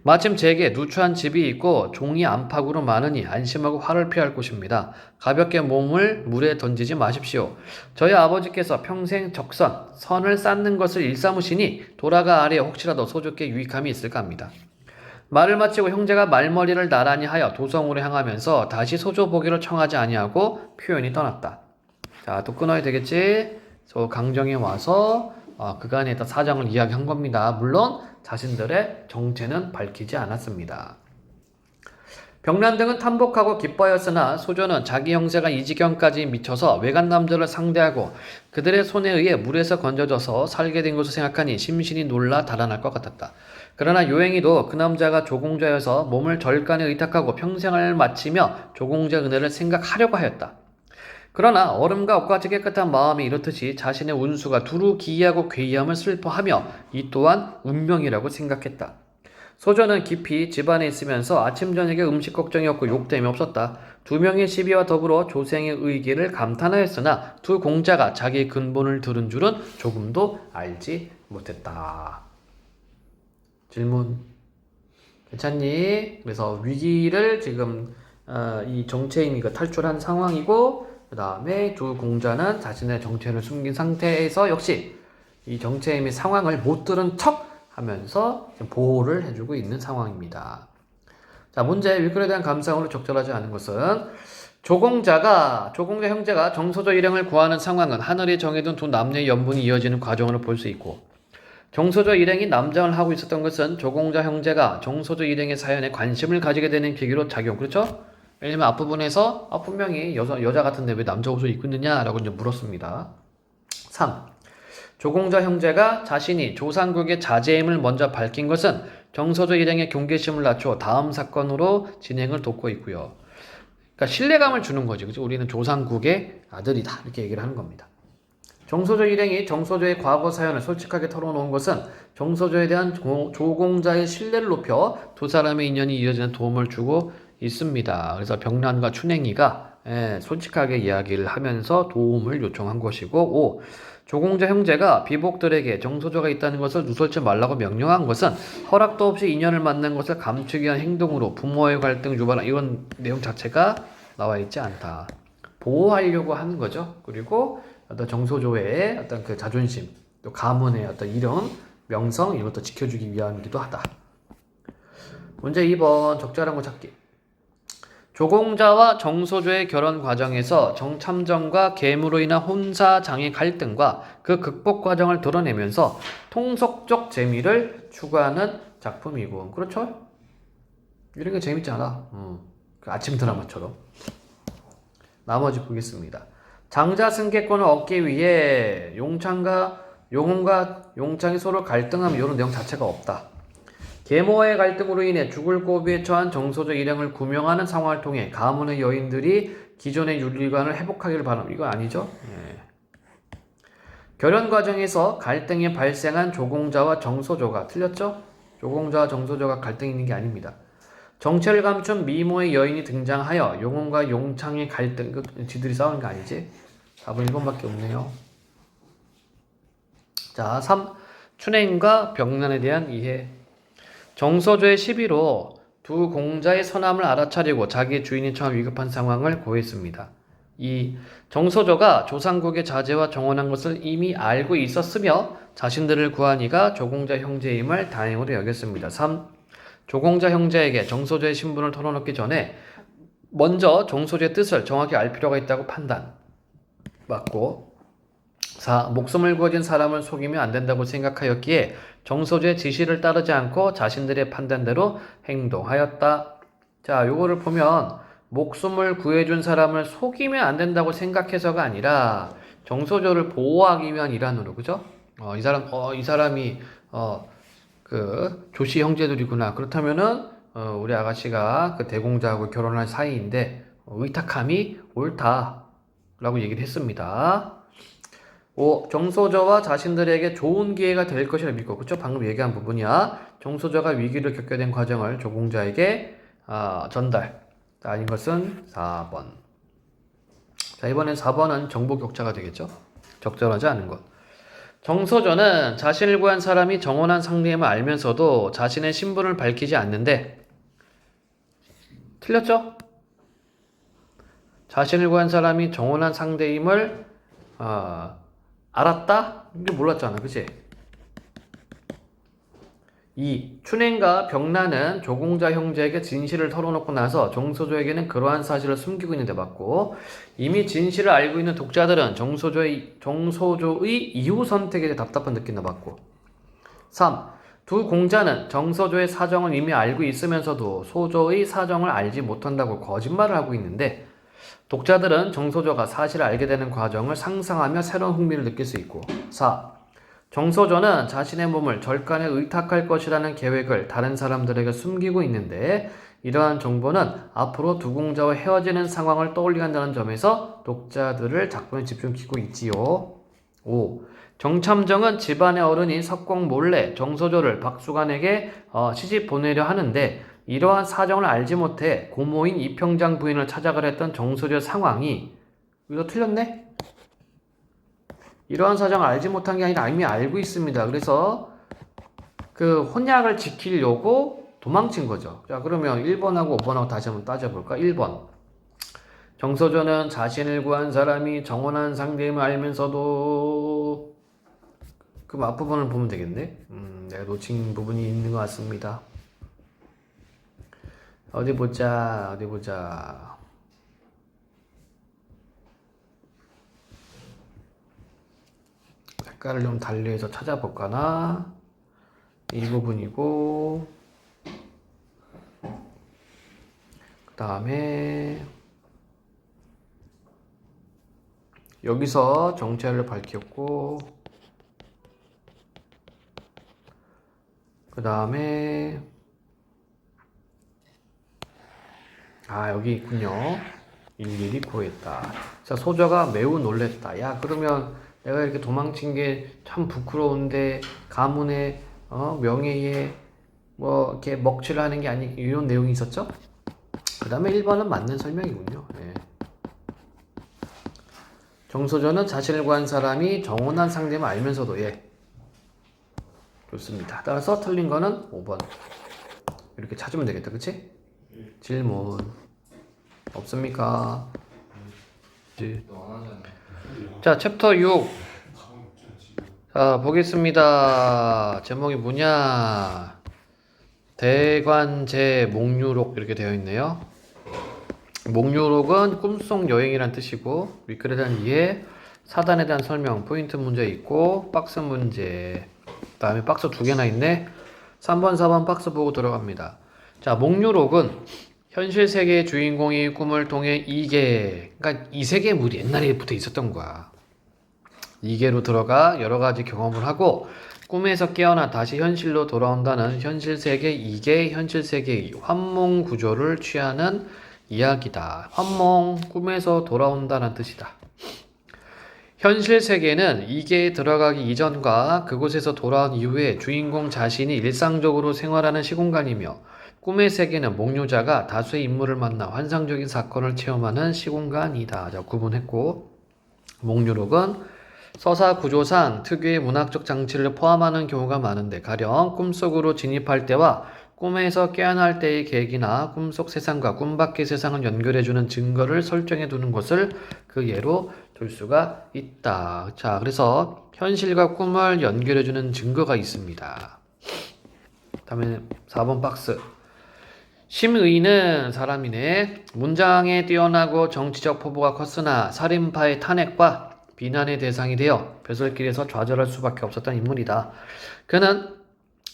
마침 제게 누추한 집이 있고 종이 안팎으로 많으니 안심하고 화를 피할 곳입니다. 가볍게 몸을 물에 던지지 마십시오. 저희 아버지께서 평생 적선, 선을 쌓는 것을 일삼으시니 돌아가 아래 혹시라도 소조께 유익함이 있을까 합니다. 말을 마치고 형제가 말머리를 나란히 하여 도성으로 향하면서 다시 소조 보기를 청하지 아니하고 표현이 떠났다. 자, 또 끊어야 되겠지? 저 강정에 와서 그간의 사정을 이야기한 겁니다. 물론 자신들의 정체는 밝히지 않았습니다. 병란 등은 탐복하고 기뻐하였으나 소조는 자기 형제가 이 지경까지 미쳐서 외간 남자를 상대하고 그들의 손에 의해 물에서 건져져서 살게 된 것을 생각하니 심신이 놀라 달아날 것 같았다. 그러나 요행이도 그 남자가 조공자여서 몸을 절간에 의탁하고 평생을 마치며 조공자 은혜를 생각하려고 하였다. 그러나 얼음과 옷같이 깨끗한 마음이 이렇듯이 자신의 운수가 두루 기이하고 괴이함을 슬퍼하며 이 또한 운명이라고 생각했다. 소조는 깊이 집안에 있으면서 아침 저녁에 음식 걱정이 없고 욕됨이 없었다. 2명의 시비와 더불어 조생의 의기를 감탄하였으나 두 공자가 자기의 근본을 들은 줄은 조금도 알지 못했다. 질문 괜찮니? 그래서 위기를 지금 이 정체인이 탈출한 상황이고 그 다음에 두 공자는 자신의 정체를 숨긴 상태에서 역시 이 정체임의 상황을 못 들은 척 하면서 보호를 해주고 있는 상황입니다. 자, 문제. 윗글에 대한 감상으로 적절하지 않은 것은 조공자 형제가 정소조 일행을 구하는 상황은 하늘이 정해둔 두 남녀의 연분이 이어지는 과정으로 볼 수 있고 정소조 일행이 남장을 하고 있었던 것은 조공자 형제가 정소조 일행의 사연에 관심을 가지게 되는 계기로 작용. 그렇죠? 왜냐면 앞부분에서 분명히 여자 같은데 왜 남자 옷을 입고 있느냐라고 이제 물었습니다. 3. 조공자 형제가 자신이 조상국의 자제임을 먼저 밝힌 것은 정소조 일행의 경계심을 낮춰 다음 사건으로 진행을 돕고 있고요. 그러니까 신뢰감을 주는 거지. 그치? 우리는 조상국의 아들이다. 이렇게 얘기를 하는 겁니다. 정소조 일행이 정소조의 과거 사연을 솔직하게 털어놓은 것은 정소조에 대한 조공자의 신뢰를 높여 두 사람의 인연이 이어지는 도움을 주고 있습니다. 그래서 병란과 춘행이가 솔직하게 이야기를 하면서 도움을 요청한 것이고 5. 조공자 형제가 비복들에게 정소조가 있다는 것을 누설지 말라고 명령한 것은 허락도 없이 인연을 만난 것을 감추기 위한 행동으로 부모의 갈등 유발 이런 내용 자체가 나와 있지 않다. 보호하려고 하는 거죠. 그리고 어떤 정소조의 어떤 그 자존심, 또 가문의 어떤 이름, 명성 이것도 지켜주기 위함이기도 하다. 문제 2번 적절한 거 찾기. 조공자와 정소조의 결혼 과정에서 정참정과 계무로 인한 혼사 장애 갈등과 그 극복 과정을 드러내면서 통속적 재미를 추구하는 작품이고 그렇죠? 이런 게 재밌잖아. 그 아침 드라마처럼. 나머지 보겠습니다. 장자 승계권을 얻기 위해 용홍과 용창이 서로 갈등하면 이런 내용 자체가 없다. 계모의 갈등으로 인해 죽을 고비에 처한 정소조 일행을 구명하는 상황을 통해 가문의 여인들이 기존의 윤리관을 회복하기를 바랍니다. 이거 아니죠? 예. 결혼 과정에서 갈등이 발생한 조공자와 정소조가 틀렸죠? 조공자와 정소조가 갈등이 있는 게 아닙니다. 정체를 감춘 미모의 여인이 등장하여 용홍과 용창의 갈등, 지들이 싸우는 거 아니지? 답은 1번밖에 없네요. 자, 3. 춘행과 병란에 대한 이해. 정소조의 시비로 두 공자의 선함을 알아차리고 자기 주인이 처한 위급한 상황을 고했습니다. 2. 정소조가 조상국의 자제와 정원한 것을 이미 알고 있었으며 자신들을 구한 이가 조공자 형제임을 다행으로 여겼습니다. 3. 조공자 형제에게 정소조의 신분을 털어놓기 전에 먼저 정소조의 뜻을 정확히 알 필요가 있다고 판단. 맞고 4. 목숨을 구해준 사람을 속이면 안 된다고 생각하였기에 정소조의 지시를 따르지 않고 자신들의 판단대로 행동하였다. 자, 요거를 보면 목숨을 구해준 사람을 속이면 안 된다고 생각해서가 아니라 정소조를 보호하기 위한 일환으로, 그죠? 이 사람이 그 조씨 형제들이구나. 그렇다면은 우리 아가씨가 그 대공자하고 결혼할 사이인데 의탁함이 옳다라고 얘기를 했습니다. 5. 정소조와 자신들에게 좋은 기회가 될 것이라 믿고, 그쵸? 방금 얘기한 부분이야. 정소조가 위기를 겪게 된 과정을 조공자에게 전달. 아닌 것은 4번. 자, 이번엔 4번은 정보 격차가 되겠죠? 적절하지 않은 것. 정소조는 자신을 구한 사람이 정원한 상대임을 알면서도 자신의 신분을 밝히지 않는데, 틀렸죠? 자신을 구한 사람이 정원한 상대임을 알았다? 이게 몰랐잖아, 그치? 2. 춘행과 병란은 조공자 형제에게 진실을 털어놓고 나서 정소조에게는 그러한 사실을 숨기고 있는데 맞고, 이미 진실을 알고 있는 독자들은 정소조의 이후 선택에 대해 답답한 느낀다 맞고. 3. 두 공자는 정소조의 사정을 이미 알고 있으면서도 소조의 사정을 알지 못한다고 거짓말을 하고 있는데, 독자들은 정소조가 사실을 알게 되는 과정을 상상하며 새로운 흥미를 느낄 수 있고. 4. 정소조는 자신의 몸을 절간에 의탁할 것이라는 계획을 다른 사람들에게 숨기고 있는데 이러한 정보는 앞으로 두 공자와 헤어지는 상황을 떠올리게 한다는 점에서 독자들을 작품에 집중시키고 있지요. 5. 정참정은 집안의 어른이 석공 몰래 정소조를 박수관에게 시집 보내려 하는데 이러한 사정을 알지 못해 고모인 이평장 부인을 찾아가려 했던 정소조의 상황이, 이거 틀렸네? 이러한 사정을 알지 못한 게 아니라 이미 알고 있습니다. 그래서 그 혼약을 지키려고 도망친 거죠. 자, 그러면 1번하고 5번하고 다시 한번 따져볼까? 1번. 정소조는 자신을 구한 사람이 정원한 상대임을 알면서도, 그 앞부분을 보면 되겠네? 내가 놓친 부분이 있는 것 같습니다. 어디 보자. 색깔을 좀 달리해서 찾아볼까나? 이 부분이고, 그 다음에 여기서 정체를 밝혔고, 그 다음에 여기 있군요. 일일이 구했다. 자, 소조가 매우 놀랬다. 야, 그러면 내가 이렇게 도망친 게 참 부끄러운데 가문의 명예에 뭐 이렇게 먹칠을 하는 게 아니, 이런 내용이 있었죠? 그 다음에 1번은 맞는 설명이군요. 예. 정소전은 자신을 구한 사람이 정혼한 상대임을 알면서도 예. 좋습니다. 따라서 틀린 거는 5번. 이렇게 찾으면 되겠다. 그치? 질문 없습니까? 너안 하잖아. 자, 챕터 6. 자, 보겠습니다. 제목이 뭐냐? 대관제 목유록 이렇게 되어 있네요. 목유록은 꿈속 여행이란 뜻이고 위클에 대한 이해, 사단에 대한 설명, 포인트 문제 있고 박스 문제. 그다음에 박스 2개나 있네. 3번, 4번 박스 보고 들어갑니다. 자, 목유록은 현실 세계의 주인공이 꿈을 통해 이계, 그러니까 이세계물이 옛날에부터 있었던 거야. 이계로 들어가 여러 가지 경험을 하고 꿈에서 깨어나 다시 현실로 돌아온다는 현실 세계 이계, 현실 세계의 환몽 구조를 취하는 이야기다. 환몽, 꿈에서 돌아온다는 뜻이다. 현실 세계는 이계에 들어가기 이전과 그곳에서 돌아온 이후에 주인공 자신이 일상적으로 생활하는 시공간이며 꿈의 세계는 목유자가 다수의 인물을 만나 환상적인 사건을 체험하는 시공간이다. 자, 구분했고 목유록은 서사 구조상 특유의 문학적 장치를 포함하는 경우가 많은데 가령 꿈속으로 진입할 때와 꿈에서 깨어날 때의 계기나 꿈속 세상과 꿈 밖의 세상을 연결해주는 증거를 설정해 두는 것을 그 예로 들 수가 있다. 자, 그래서 현실과 꿈을 연결해주는 증거가 있습니다. 다음에 4번 박스. 심의는 사람이네. 문장에 뛰어나고 정치적 포부가 컸으나 살인파의 탄핵과 비난의 대상이 되어 벼슬길에서 좌절할 수밖에 없었던 인물이다. 그는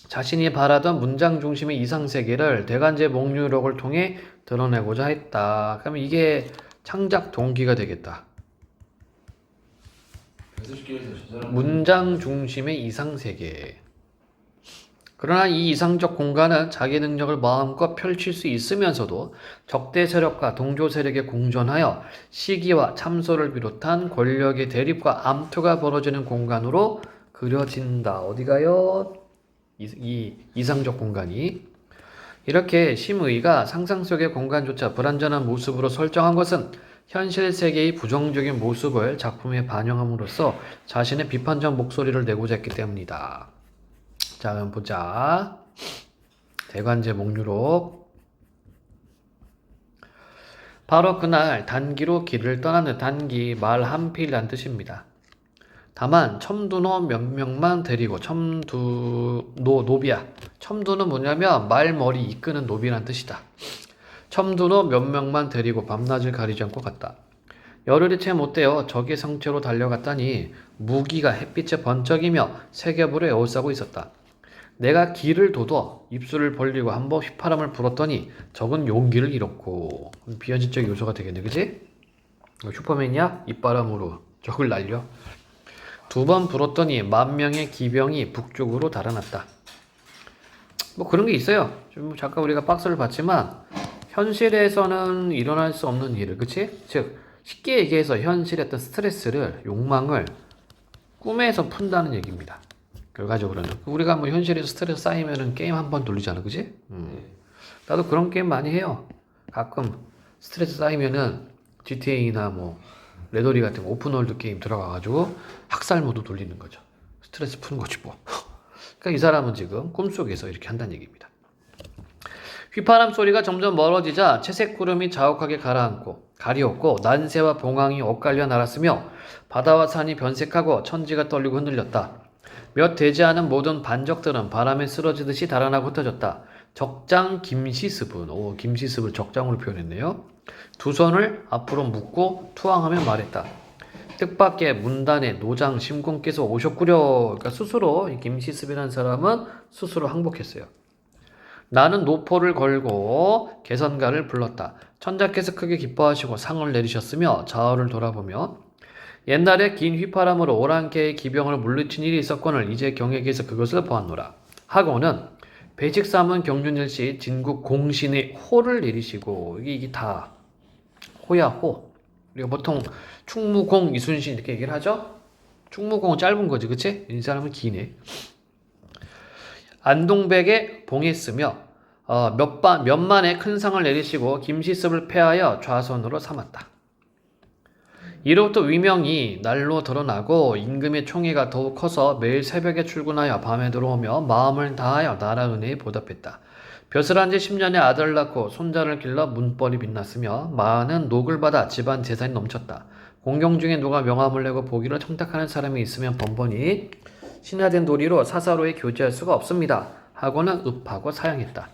자신이 바라던 문장 중심의 이상세계를 대관제 목유록을 통해 드러내고자 했다. 그러면 이게 창작 동기가 되겠다. 문장 중심의 이상세계. 그러나 이 이상적 공간은 자기 능력을 마음껏 펼칠 수 있으면서도 적대 세력과 동조 세력에 공존하여 시기와 참소를 비롯한 권력의 대립과 암투가 벌어지는 공간으로 그려진다. 어디가요? 이 이상적 공간이. 이렇게 심의가 상상 속의 공간조차 불완전한 모습으로 설정한 것은 현실 세계의 부정적인 모습을 작품에 반영함으로써 자신의 비판적 목소리를 내고자 했기 때문이다. 자, 그럼 보자. 대관제 목유록. 바로 그날 단기로 길을 떠나는 단기 말 한 필이란 뜻입니다. 다만 첨두노 몇 명만 데리고 노비야. 첨두는 뭐냐면 말머리 이끄는 노비란 뜻이다. 첨두노 몇 명만 데리고 밤낮을 가리지 않고 갔다. 열흘이 채 못되어 적의 성체로 달려갔다니 무기가 햇빛에 번쩍이며 세겹으로 에워싸고 있었다. 내가 길을 돋워 입술을 벌리고 한번 휘파람을 불었더니 적은 용기를 잃었고. 비현실적 요소가 되겠네, 그치? 슈퍼맨이야? 입바람으로 적을 날려. 2번 불었더니 10,000명의 기병이 북쪽으로 달아났다. 뭐 그런 게 있어요. 좀 잠깐 우리가 박스를 봤지만 현실에서는 일어날 수 없는 일을, 그치? 즉 쉽게 얘기해서 현실의 어떤 스트레스를, 욕망을 꿈에서 푼다는 얘기입니다. 결과적으로는 우리가 뭐 현실에서 스트레스 쌓이면은 게임 한 번 돌리잖아, 그치? 나도 그런 게임 많이 해요. 가끔 스트레스 쌓이면은 GTA나 뭐 레더리 같은 거 오픈월드 게임 들어가가지고 학살 모드 돌리는 거죠. 스트레스 푸는 거지 뭐. 그러니까 이 사람은 지금 꿈속에서 이렇게 한다는 얘기입니다. 휘파람 소리가 점점 멀어지자 채색 구름이 자욱하게 가리웠고 난새와 봉황이 엇갈려 날았으며 바다와 산이 변색하고 천지가 떨리고 흔들렸다. 몇 되지 않은 모든 반적들은 바람에 쓰러지듯이 달아나고 흩어졌다. 적장 김시습은, 김시습을 적장으로 표현했네요. 두 손을 앞으로 묶고 투항하며 말했다. 뜻밖의 문단에 노장 심공께서 오셨구려. 그러니까 스스로 김시습이라는 사람은 스스로 항복했어요. 나는 노포를 걸고 개선가를 불렀다. 천자께서 크게 기뻐하시고 상을 내리셨으며 좌우를 돌아보며 옛날에 긴 휘파람으로 오랑캐의 기병을 물리친 일이 있었거늘 이제 경에게서 그것을 보았노라. 하고는 배직 삼은 경륜일시 진국 공신의 호를 내리시고 이게 다 호야 호. 우리가 보통 충무공 이순신 이렇게 얘기를 하죠. 충무공은 짧은 거지, 그치? 이 사람은 기네. 안동백에 봉했으며 몇만의 큰 상을 내리시고 김시습을 패하여 좌선으로 삼았다. 이로부터 위명이 날로 드러나고 임금의 총애가 더욱 커서 매일 새벽에 출근하여 밤에 들어오며 마음을 다하여 나라 은혜에 보답했다. 벼슬 한지 10년에 아들을 낳고 손자를 길러 문벌이 빛났으며 많은 녹을 받아 집안 재산이 넘쳤다. 공경 중에 누가 명함을 내고 보기를 청탁하는 사람이 있으면 번번이 신하된 도리로 사사로이 교제할 수가 없습니다. 하고는 읍하고 사양했다.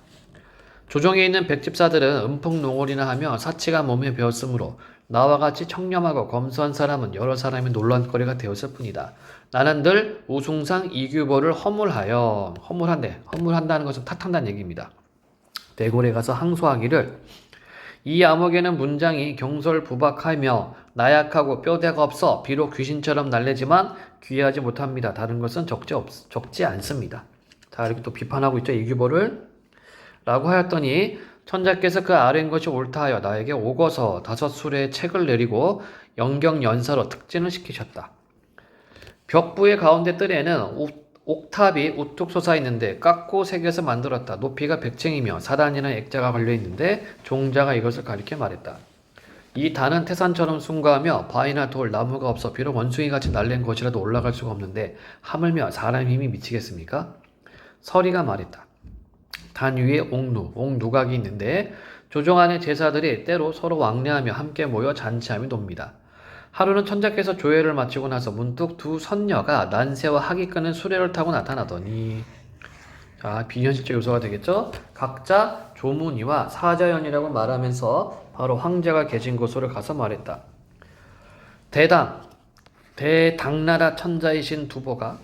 조정에 있는 백집사들은 음풍농월이나 하며 사치가 몸에 배었으므로 나와 같이 청렴하고 검소한 사람은 여러 사람의 논란거리가 되었을 뿐이다. 나는 늘 우승상 이규보를 허물한다는 것은 탓한다는 얘기입니다. 대궐에 가서 항소하기를 이 암흑에는 문장이 경솔부박하며 나약하고 뼈대가 없어 비록 귀신처럼 날래지만 귀하지 못합니다. 다른 것은 적지 않습니다. 자, 이렇게 또 비판하고 있죠. 이규보를 라고 하였더니 천자께서 그 아뢰인 것이 옳다 하여 나에게 오거서 5수레의 책을 내리고 영경연사로 특진을 시키셨다. 벽부의 가운데 뜰에는 옥탑이 우뚝 솟아 있는데 깎고 새겨서 만들었다. 높이가 100층이며 사단이라는 액자가 걸려있는데 종자가 이것을 가리켜 말했다. 이 단은 태산처럼 숭고하며 바위나 돌, 나무가 없어 비록 원숭이같이 날랜 것이라도 올라갈 수가 없는데 하물며 사람 힘이 미치겠습니까? 서리가 말했다. 단 위에 옥누각이 있는데 조정 안의 제사들이 때로 서로 왕래하며 함께 모여 잔치하며 놉니다. 하루는 천자께서 조회를 마치고 나서 문득 두 선녀가 난새와 학이 끄는 수레를 타고 나타나더니 자, 비현실적 요소가 되겠죠? 각자 조문이와 사자연이라고 말하면서 바로 황제가 계신 곳으로 가서 말했다. 대당나라 천자이신 두보가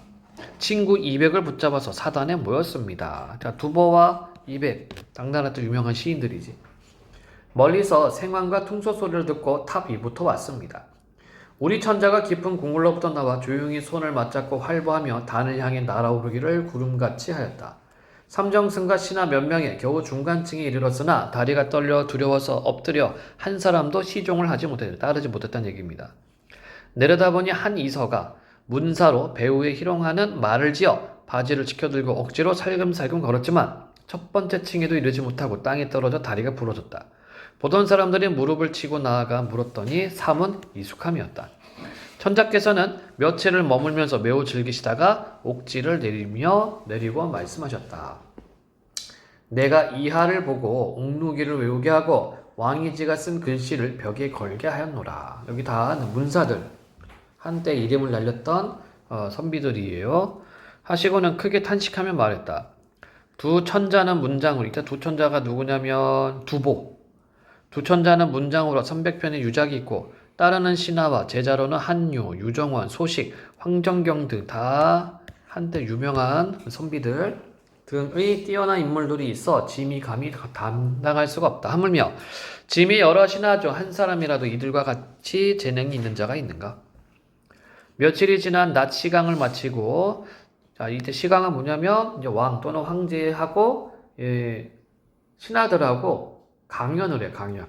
친구 200을 붙잡아서 사단에 모였습니다. 자, 두보와 200, 당나라 때 유명한 시인들이지. 멀리서 생황과 퉁소 소리를 듣고 탑 위부터 왔습니다. 우리 천자가 깊은 궁궐로부터 나와 조용히 손을 맞잡고 활보하며 단을 향해 날아오르기를 구름같이 하였다. 삼정승과 신하 몇 명에 겨우 중간층에 이르렀으나 다리가 떨려 두려워서 엎드려 한 사람도 시종을 따르지 못했다는 얘기입니다. 내려다보니 한 이서가 문사로 배후에 희롱하는 말을 지어 바지를 지켜들고 억지로 살금살금 걸었지만 첫 번째 층에도 이르지 못하고 땅에 떨어져 다리가 부러졌다. 보던 사람들이 무릎을 치고 나아가 물었더니 삼은 이숙함이었다. 천자께서는 며칠을 머물면서 매우 즐기시다가 옥지를 내리고 말씀하셨다. 내가 이하를 보고 옥루기를 외우게 하고 왕이지가 쓴 글씨를 벽에 걸게 하였노라. 여기 다 문사들, 한때 이름을 날렸던 선비들이에요. 하시고는 크게 탄식하며 말했다. 두 천자는 문장으로, 이때 두 천자가 누구냐면 두보. 두 천자는 문장으로 300편의 유작이 있고 따르는 신하와 제자로는 한유, 유정원, 소식, 황정경 등 다 한때 유명한 선비들 등의 뛰어난 인물들이 있어 짐이 감히 감당할 수가 없다. 하물며 짐이 여러 신하 중 한 사람이라도 이들과 같이 재능이 있는 자가 있는가? 며칠이 지난 낮 시강을 마치고, 자, 이때 시강은 뭐냐면 이제 왕 또는 황제하고 신하들하고 강연을 해, 강연.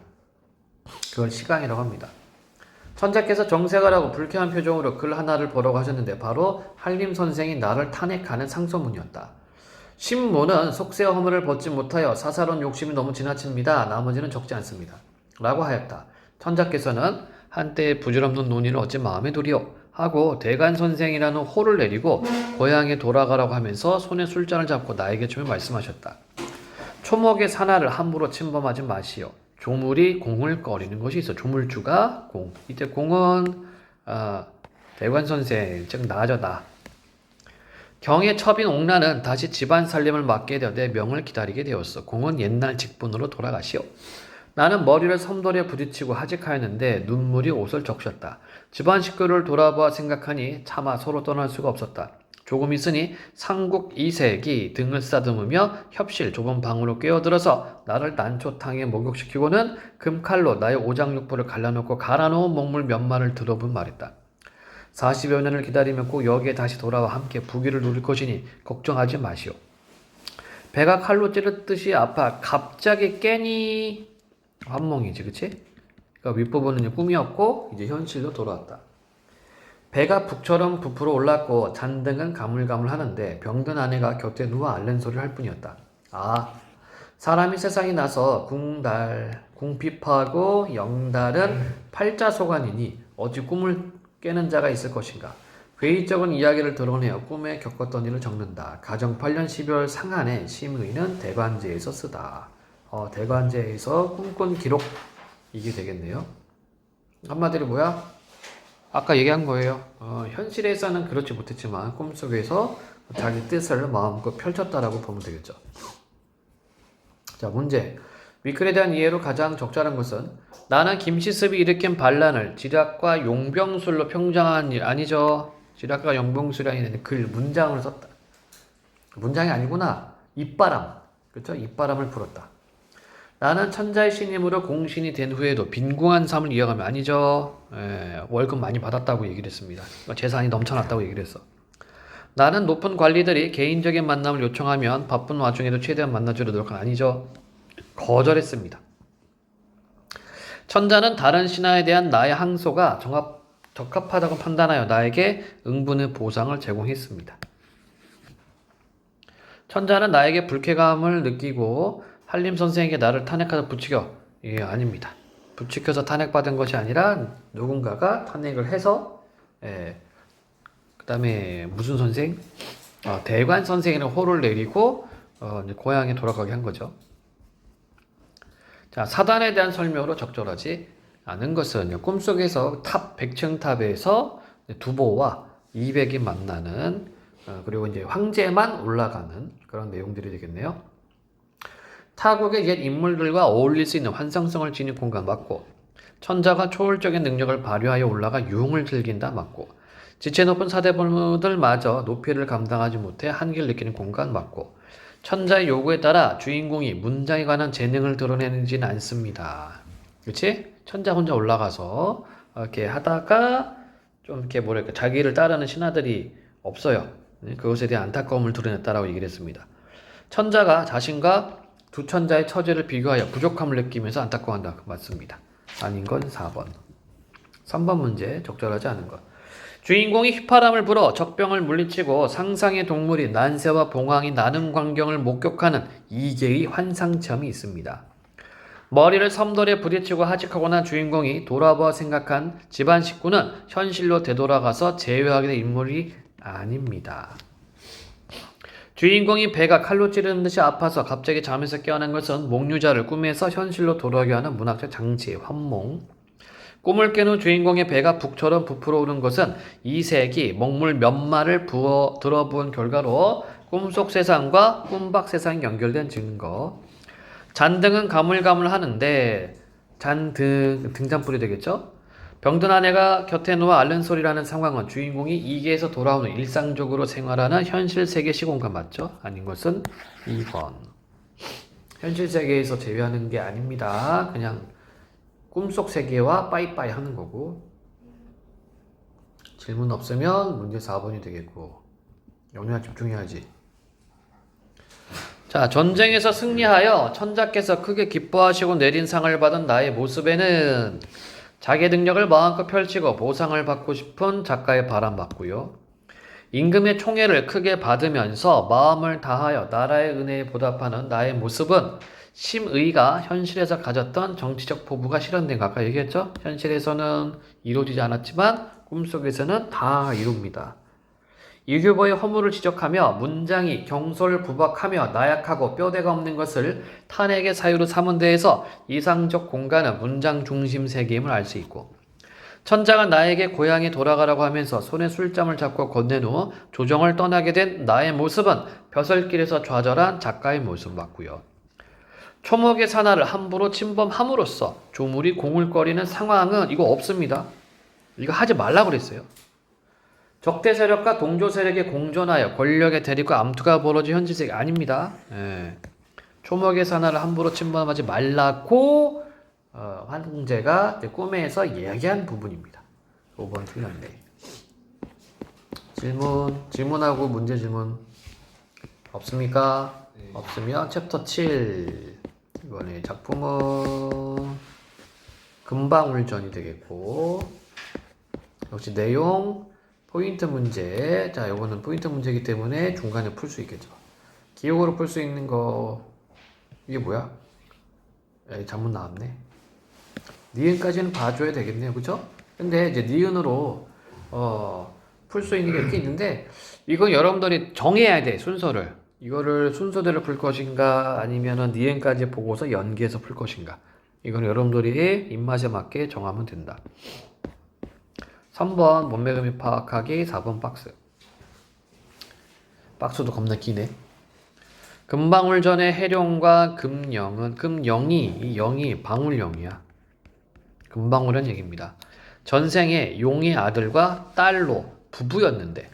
그걸 시강이라고 합니다. 천자께서 정색을 하고 불쾌한 표정으로 글 하나를 보라고 하셨는데 바로 한림 선생이 나를 탄핵하는 상소문이었다. 신문은 속세와 허물을 벗지 못하여 사사로운 욕심이 너무 지나칩니다. 나머지는 적지 않습니다. 라고 하였다. 천자께서는 한때 부질없는 논의를 어찌 마음에 두리오 하고 대간 선생이라는 호를 내리고 고향에 돌아가라고 하면서 손에 술잔을 잡고 나에게 주며 말씀하셨다. 초목의 산하를 함부로 침범하지 마시오. 조물이 공을 꺼리는 것이 있어. 조물주가 공. 이때 공은 대관 선생, 즉 나죠, 나. 경의 첩인 옥나는 다시 집안 살림을 맡게 되어 내 명을 기다리게 되었어. 공은 옛날 직분으로 돌아가시오. 나는 머리를 섬돌에 부딪히고 하직하였는데 눈물이 옷을 적셨다. 집안 식구를 돌아보아 생각하니 차마 서로 떠날 수가 없었다. 조금 있으니 상국 이색이 등을 쓰다듬으며 협실 좁은 방으로 끼어들어서 나를 난초탕에 목욕시키고는 금칼로 나의 오장육부를 갈라놓고 갈아놓은 먹물 몇 마를 들어본 말했다. 40여 년을 기다리면 꼭 여기에 다시 돌아와 함께 부귀를 누릴 것이니 걱정하지 마시오. 배가 칼로 찌르듯이 아파 갑자기 깨니 환몽이지, 그치? 그러니까 윗부분은 꿈이었고 이제 현실로 돌아왔다. 배가 북처럼 부풀어 올랐고 잔등은 가물가물 하는데 병든 아내가 곁에 누워 앓는 소리를 할 뿐이었다. 사람이 세상에 나서 궁핍하고 영달은 팔자소관이니 어찌 꿈을 깨는 자가 있을 것인가. 회의적인 이야기를 드러내어 꿈에 겪었던 일을 적는다. 가정 8년 12월 상한에 심의는 대관제에서 쓰다. 대관제에서 꿈꾼 기록 이게 되겠네요. 한마디로 뭐야? 아까 얘기한 거예요. 현실에서는 그렇지 못했지만 꿈속에서 자기 뜻을 마음껏 펼쳤다라고 보면 되겠죠. 자, 문제. 위클에 대한 이해로 가장 적절한 것은 나는 김시습이 일으킨 반란을 지략과 용병술로 평정한 일 아니죠. 지략과 용병술이라는 문장을 썼다. 문장이 아니구나. 입바람. 그렇죠? 입바람을 불었다. 나는 천자의 신임으로 공신이 된 후에도 빈궁한 삶을 이어가면 아니죠. 월급 많이 받았다고 얘기를 했습니다. 재산이 넘쳐났다고 얘기를 했어. 나는 높은 관리들이 개인적인 만남을 요청하면 바쁜 와중에도 최대한 만나주려 노력한 아니죠. 거절했습니다. 천자는 다른 신하에 대한 나의 항소가 적합하다고 판단하여 나에게 응분의 보상을 제공했습니다. 천자는 나에게 불쾌감을 느끼고 한림 선생에게 나를 탄핵하다 부추겨. 이게 아닙니다. 부추겨서 탄핵받은 것이 아니라 누군가가 탄핵을 해서 그 다음에 무슨 선생? 대관 선생에는 호를 내리고 이제 고향에 돌아가게 한 거죠. 자, 사단에 대한 설명으로 적절하지 않은 것은 꿈속에서 탑 100층 탑에서 두보와 200이 만나는 그리고 이제 황제만 올라가는 그런 내용들이 되겠네요. 타국의 옛 인물들과 어울릴 수 있는 환상성을 지닌 공간 맞고, 천자가 초월적인 능력을 발휘하여 올라가 유흥을 즐긴다 맞고, 지체 높은 사대부들마저 높이를 감당하지 못해 한계를 느끼는 공간 맞고, 천자의 요구에 따라 주인공이 문장에 관한 재능을 드러내지는 않습니다. 그렇지? 천자 혼자 올라가서 이렇게 하다가 좀 이렇게 뭐랄까 자기를 따르는 신하들이 없어요. 그것에 대한 안타까움을 드러냈다라고 얘기를 했습니다. 천자가 자신과 두 천자의 처지를 비교하여 부족함을 느끼면서 안타까워한다. 맞습니다. 아닌 건 4번. 3번 문제 적절하지 않은 것. 주인공이 휘파람을 불어 적병을 물리치고 상상의 동물인 난새와 봉황이 나는 광경을 목격하는 2개의 환상체험이 있습니다. 머리를 섬돌에 부딪히고 하직하고 난 주인공이 돌아보아 생각한 집안 식구는 현실로 되돌아가서 재회하게 된 인물이 아닙니다. 주인공이 배가 칼로 찌르는 듯이 아파서 갑자기 잠에서 깨어난 것은 목류자를 꿈에서 현실로 돌아오게 하는 문학적 장치, 환몽. 꿈을 깬 후 주인공의 배가 북처럼 부풀어 오른 것은 이색이 먹물 몇 마를 들어부은 결과로 꿈속 세상과 꿈밖 세상이 연결된 증거. 잔등은 가물가물하는데 등잔불이 되겠죠? 병든 아내가 곁에 누워 앓는 소리라는 상황은 주인공이 이계에서 돌아오는 일상적으로 생활하는 현실 세계 시공간 맞죠? 아닌 것은 2번. 현실 세계에서 제외하는 게 아닙니다. 그냥 꿈속 세계와 빠이빠이 하는 거고. 질문 없으면 문제 4번이 되겠고. 영유아 집중해야지. 자, 전쟁에서 승리하여 천자께서 크게 기뻐하시고 내린 상을 받은 나의 모습에는 자기 능력을 마음껏 펼치고 보상을 받고 싶은 작가의 바람 맞고요. 임금의 총애를 크게 받으면서 마음을 다하여 나라의 은혜에 보답하는 나의 모습은 심의가 현실에서 가졌던 정치적 포부가 실현된 거 아까 얘기했죠? 현실에서는 이루어지지 않았지만 꿈속에서는 다 이룹니다. 이규보의 허물을 지적하며 문장이 경솔 부박하며 나약하고 뼈대가 없는 것을 탄핵의 사유로 삼은 데에서 이상적 공간은 문장 중심 세계임을 알 수 있고, 천자가 나에게 고향에 돌아가라고 하면서 손에 술잔을 잡고 건넨 후 조정을 떠나게 된 나의 모습은 벼슬길에서 좌절한 작가의 모습 맞고요. 초목의 산하를 함부로 침범함으로써 조물이 공울거리는 상황은 이거 없습니다. 이거 하지 말라고 그랬어요. 적대 세력과 동조 세력이 공존하여 권력의 대립과 암투가 벌어진 현실 세계 아닙니다. 초목의 산하를 함부로 침범하지 말라고 황제가 꿈에서 이야기한 부분입니다. 5번 틀렸네. 질문하고 문제 질문 없습니까? 네. 없으면 챕터 7 이번에 작품은 금방울전이 되겠고, 역시 내용 포인트 문제. 자, 요거는 포인트 문제이기 때문에 중간에 풀 수 있겠죠. 기억으로 풀 수 있는 거 이게 뭐야? 에이, 잘못 나왔네. 니은까지는 봐줘야 되겠네요, 그죠? 근데 이제 니은으로 풀 수 있는 게 이렇게 있는데 이건 여러분들이 정해야 돼, 순서를. 이거를 순서대로 풀 것인가 아니면은 니은까지 보고서 연계해서 풀 것인가. 이건 여러분들이 입맛에 맞게 정하면 된다. 3번 문맥의미 파악하기, 4번 박스. 박스도 겁나 기네. 금방울 전에 해룡과 금영은, 금영이, 이 영이 방울영이야. 금방울은 얘기입니다. 전생에 용의 아들과 딸로 부부였는데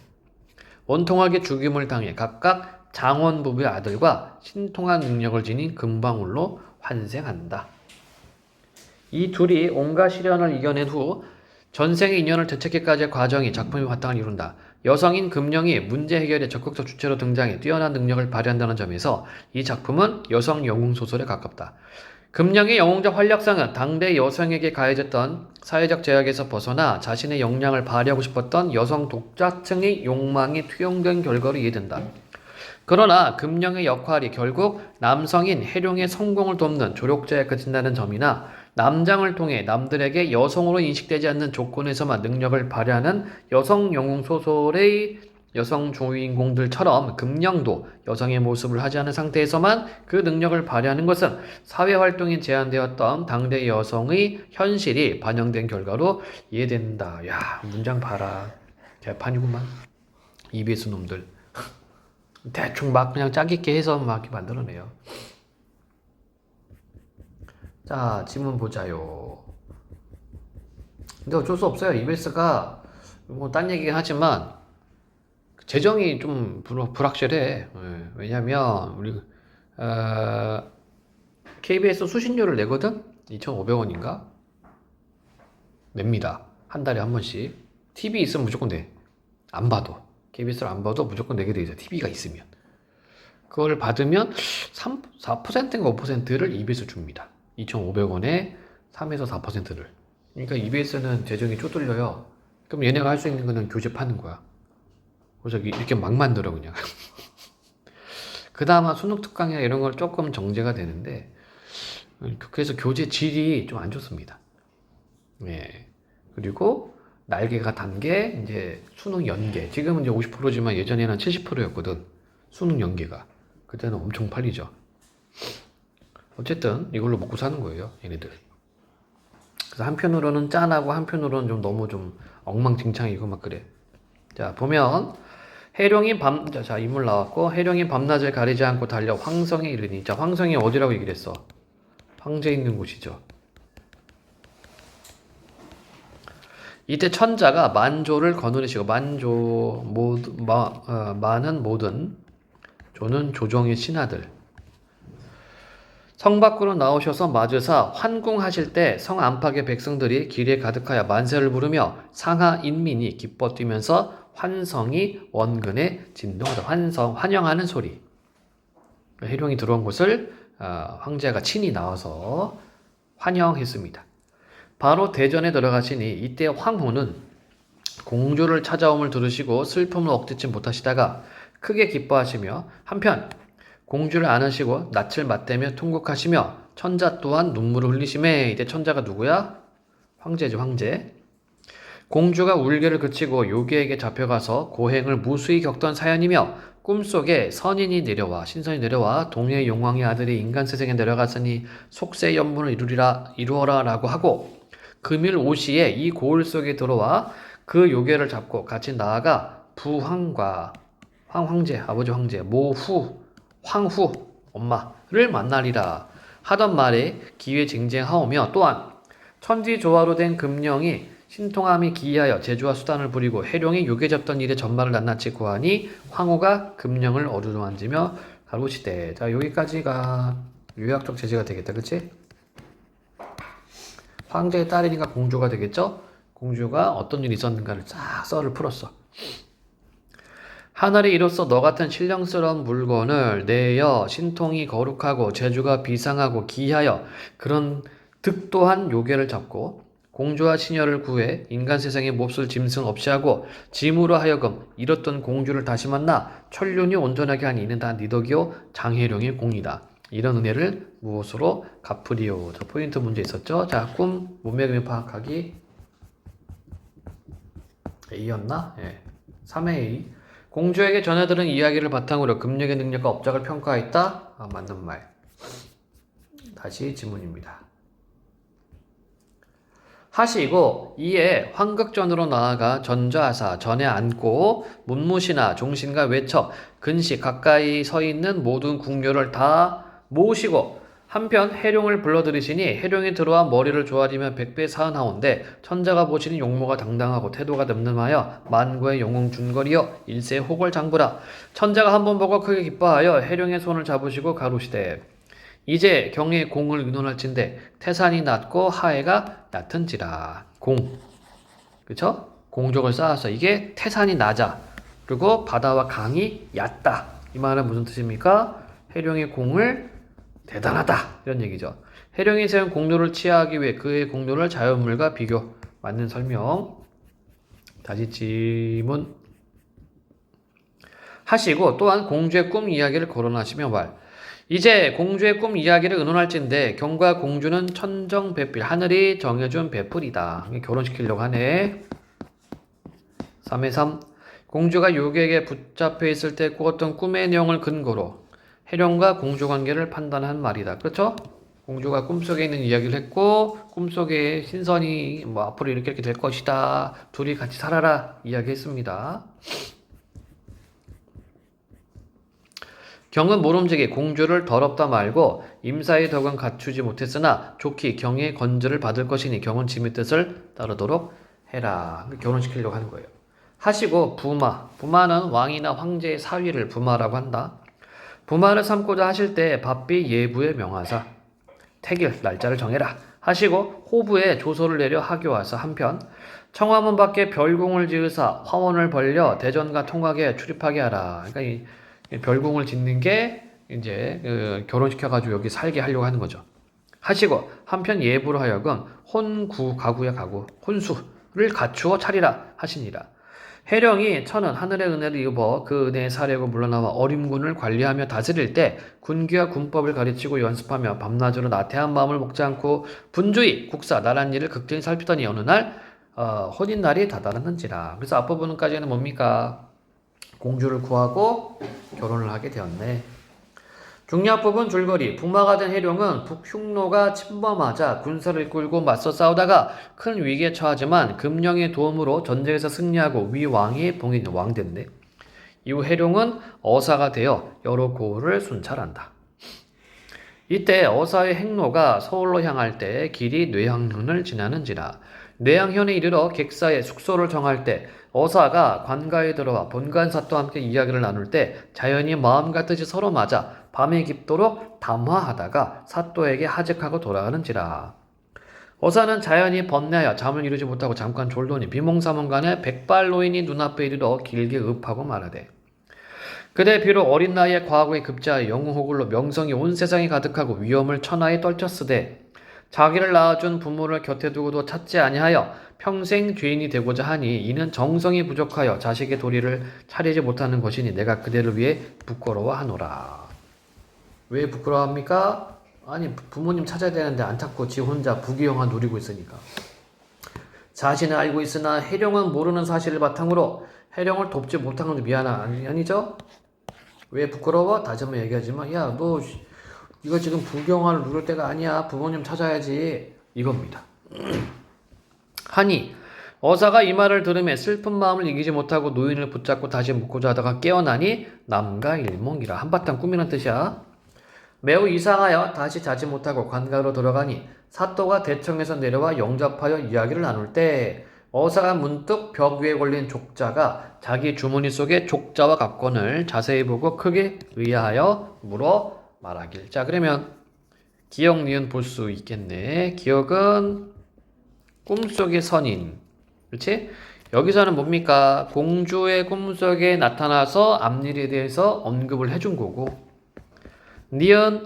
원통하게 죽임을 당해 각각 장원 부부의 아들과 신통한 능력을 지닌 금방울로 환생한다. 이 둘이 온갖 시련을 이겨낸 후 전생의 인연을 되찾기까지의 과정이 작품의 바탕을 이룬다. 여성인 금령이 문제 해결에 적극적 주체로 등장해 뛰어난 능력을 발휘한다는 점에서 이 작품은 여성 영웅 소설에 가깝다. 금령의 영웅적 활력상은 당대 여성에게 가해졌던 사회적 제약에서 벗어나 자신의 역량을 발휘하고 싶었던 여성 독자층의 욕망이 투영된 결과로 이해된다. 그러나 금령의 역할이 결국 남성인 해룡의 성공을 돕는 조력자에 그친다는 점이나 남장을 통해 남들에게 여성으로 인식되지 않는 조건에서만 능력을 발휘하는 여성 영웅 소설의 여성 주인공들처럼 금령도 여성의 모습을 하지 않은 상태에서만 그 능력을 발휘하는 것은 사회활동에 제한되었던 당대 여성의 현실이 반영된 결과로 이해된다. 야, 문장 봐라. 개판이구만. EBS 놈들. 대충 막 그냥 짜깁게 해서 막 이렇게 만들어내요. 자, 지문 보자요. 근데 어쩔 수 없어요. EBS가 뭐 딴 얘기긴 하지만 재정이 좀 불확실해. 예, 왜냐면 우리 KBS 수신료를 내거든? 2,500원인가? 냅니다. 한 달에 한 번씩. TV 있으면 무조건 내. 안 봐도. KBS를 안 봐도 무조건 내게 돼 있어. TV가 있으면. 그걸 받으면 4%인가 5%를 EBS 줍니다. 2,500원에 3에서 4%를. 그러니까 EBS는 재정이 쪼들려요. 그럼 얘네가 할 수 있는 거는 교재 파는 거야. 그래서 이렇게 막 만들어 그냥. 그나마 수능 특강이나 이런 걸 조금 정제가 되는데 그래서 교재 질이 좀 안 좋습니다. 예. 그리고 날개가 단 게 이제 수능 연계. 지금은 이제 50%지만 예전에는 70%였거든. 수능 연계가. 그때는 엄청 팔리죠. 어쨌든 이걸로 먹고 사는 거예요, 얘네들. 그래서 한편으로는 짠하고 한편으로는 좀 너무 좀 엉망진창이고 막 그래. 자, 보면 해룡이 자, 인물 나왔고 해룡이 밤낮을 가리지 않고 달려 황성에 이르니. 자, 황성이 어디라고 얘기를 했어? 황제 있는 곳이죠. 이때 천자가 만조를 거느리시고, 만조 만은 모든, 조는 조정의 신하들. 성 밖으로 나오셔서 맞으사 환궁하실 때 성 안팎의 백성들이 길에 가득하여 만세를 부르며 상하 인민이 기뻐 뛰면서 환성이 원근에 진동하다. 환영하는 소리. 해룡이 들어온 곳을 황제가 친히 나와서 환영했습니다. 바로 대전에 들어가시니 이때 황후는 공주를 찾아옴을 들으시고 슬픔을 억제치 못하시다가 크게 기뻐하시며 한편 공주를 안으시고 낯을 맞대며 통곡하시며 천자 또한 눈물을 흘리시매. 이때 천자가 누구야? 황제죠, 황제. 공주가 울기를 그치고 요괴에게 잡혀가서 고행을 무수히 겪던 사연이며 꿈속에 선인이 내려와 신선이 내려와 동해 용왕의 아들이 인간 세상에 내려갔으니 속세 연문을 이루어라 라고 하고 금일 오시에 이 고을 속에 들어와 그 요괴를 잡고 같이 나아가 부황과 황제 아버지 황제 모후 황후 엄마를 만나리라 하던 말에 기회쟁쟁하오며 또한 천지조화로 된 금령이 신통함이 기이하여 제주와 수단을 부리고 해룡이 요괴 잡던 일에 전말을 낱낱이 고하니 황후가 금령을 어루만지며 가로시되. 자, 여기까지가 요약적 제시가 되겠다, 그치? 황제의 딸이니까 공주가 되겠죠? 공주가 어떤 일이 있었는가를 쫙 썰을 풀었어. 하늘이 이로써 너 같은 신령스러운 물건을 내어 신통이 거룩하고 제주가 비상하고 기이하여 그런 득도한 요괴를 잡고 공주와 시녀를 구해 인간 세상의 몹쓸 짐승 없이 하고 짐으로 하여금 잃었던 공주를 다시 만나 천륜이 온전하게 한 이는 다 네 덕이요 장혜룡의 공이다. 이런 은혜를 무엇으로 갚으리요. 저 포인트 문제 있었죠. 자, 꿈 몸의 의미 파악하기 A였나? 예. 3의 A. 공주에게 전해들은 이야기를 바탕으로 금력의 능력과 업적을 평가했다. 아, 맞는 말. 다시 지문입니다. 하시고 이에 환극전으로 나아가 전좌사 전에 앉고 문무시나 종신과 외척 근시 가까이 서 있는 모든 궁녀를 다 모으시고 한편 해룡을 불러들이시니 해룡이 들어와 머리를 조아리며 백배 사은하온데 천자가 보시니 용모가 당당하고 태도가 늠름하여 만고의 영웅 준거리여 일세의 호걸장부라. 천자가 한 번 보고 크게 기뻐하여 해룡의 손을 잡으시고 가로시되 이제 경의 공을 의논할진대 태산이 낮고 하해가 얕은지라. 공, 그쵸? 공적을 쌓아서 이게 태산이 낮아. 그리고 바다와 강이 얕다. 이 말은 무슨 뜻입니까? 해룡의 공을 대단하다 이런 얘기죠. 해룡이 세운 공로를 취하기 위해 그의 공로를 자연물과 비교. 맞는 설명. 다시 지문 하시고 또한 공주의 꿈 이야기를 거론하시며 말. 이제 공주의 꿈 이야기를 의논할진대 경과 공주는 천정배필 하늘이 정해준 배필이다. 결혼시키려고 하네. 3의 3. 공주가 요괴에게 붙잡혀 있을 때 꾸었던 꿈의 내용을 근거로 해룡과 공주 관계를 판단한 말이다. 그렇죠? 공주가 꿈속에 있는 이야기를 했고 꿈속에 신선이 뭐 앞으로 이렇게 될 것이다. 둘이 같이 살아라 이야기했습니다. 경은 모름지기 공주를 더럽다 말고 임사의 덕은 갖추지 못했으나 좋기 경의 건주를 받을 것이니 경은 짐의 뜻을 따르도록 해라. 결혼시키려고 하는 거예요. 하시고 부마는 왕이나 황제의 사위를 부마라고 한다. 부마를 삼고자 하실 때 바삐 예부에 명하사 택일 날짜를 정해라 하시고 호부에 조서를 내려 하교하사 한편 청화문 밖에 별궁을 지으사 화원을 벌려 대전과 통학에 출입하게 하라. 그러니까 이 별궁을 짓는 게 이제 결혼시켜가지고 여기 살게 하려고 하는 거죠. 하시고 한편 예부로 하여금 가구야 가구 혼수를 갖추어 차리라 하시니라. 해령이 천은 하늘의 은혜를 입어 그 은혜에 사려고 물러나와 어림군을 관리하며 다스릴 때 군기와 군법을 가르치고 연습하며 밤낮으로 나태한 마음을 먹지 않고 분주히 국사 나란 일을 극진히 살피더니 어느 날 혼인날이 다다랐는지라. 그래서 앞부분까지는 뭡니까? 공주를 구하고 결혼을 하게 되었네. 중략부분 줄거리. 부마가 된 해룡은 북흉노가 침범하자 군사를 이끌고 맞서 싸우다가 큰 위기에 처하지만 금령의 도움으로 전쟁에서 승리하고 위 왕이 봉인 왕됐네. 이후 해룡은 어사가 되어 여러 고을을 순찰한다. 이때 어사의 행로가 서울로 향할 때 길이 뇌양현을 지나는지라. 뇌양현에 이르러 객사의 숙소를 정할 때 어사가 관가에 들어와 본관사또와 함께 이야기를 나눌 때 자연히 마음 같듯이 서로 맞아 밤에 깊도록 담화하다가 사또에게 하직하고 돌아가는지라. 어사는 자연히 번뇌하여 잠을 이루지 못하고 잠깐 졸더니 비몽사몽간에 백발노인이 눈앞에 이르러 길게 읍하고 말하되 그대 비록 어린 나이에 과거에 급제하여 영웅호굴로 명성이 온 세상에 가득하고 위험을 천하에 떨쳤으되 자기를 낳아준 부모를 곁에 두고도 찾지 아니하여 평생 죄인이 되고자 하니 이는 정성이 부족하여 자식의 도리를 차리지 못하는 것이니 내가 그대를 위해 부끄러워하노라. 왜 부끄러워합니까? 아니 부모님 찾아야 되는데 안 찾고 지 혼자 부귀영화 누리고 있으니까. 자신은 알고 있으나 해령은 모르는 사실을 바탕으로 해령을 돕지 못한 건 아니죠? 왜 부끄러워? 다시 한번 얘기하지만 야 너 이거 지금 부귀영화를 누릴 때가 아니야. 부모님 찾아야지. 이겁니다. 하니 어사가 이 말을 들으며 슬픈 마음을 이기지 못하고 노인을 붙잡고 다시 묻고자 하다가 깨어나니 남가일몽이라. 한바탕 꿈이란 뜻이야. 매우 이상하여 다시 자지 못하고 관가로 돌아가니 사또가 대청에서 내려와 영접하여 이야기를 나눌 때 어사가 문득 벽 위에 걸린 족자가 자기 주머니 속에 족자와 갑권을 자세히 보고 크게 의아하여 물어 말하길. 자 그러면 기억 니은 볼 수 있겠네. 기억은 꿈속의 선인. 그렇지? 여기서는 뭡니까? 공주의 꿈속에 나타나서 앞일에 대해서 언급을 해준 거고 니은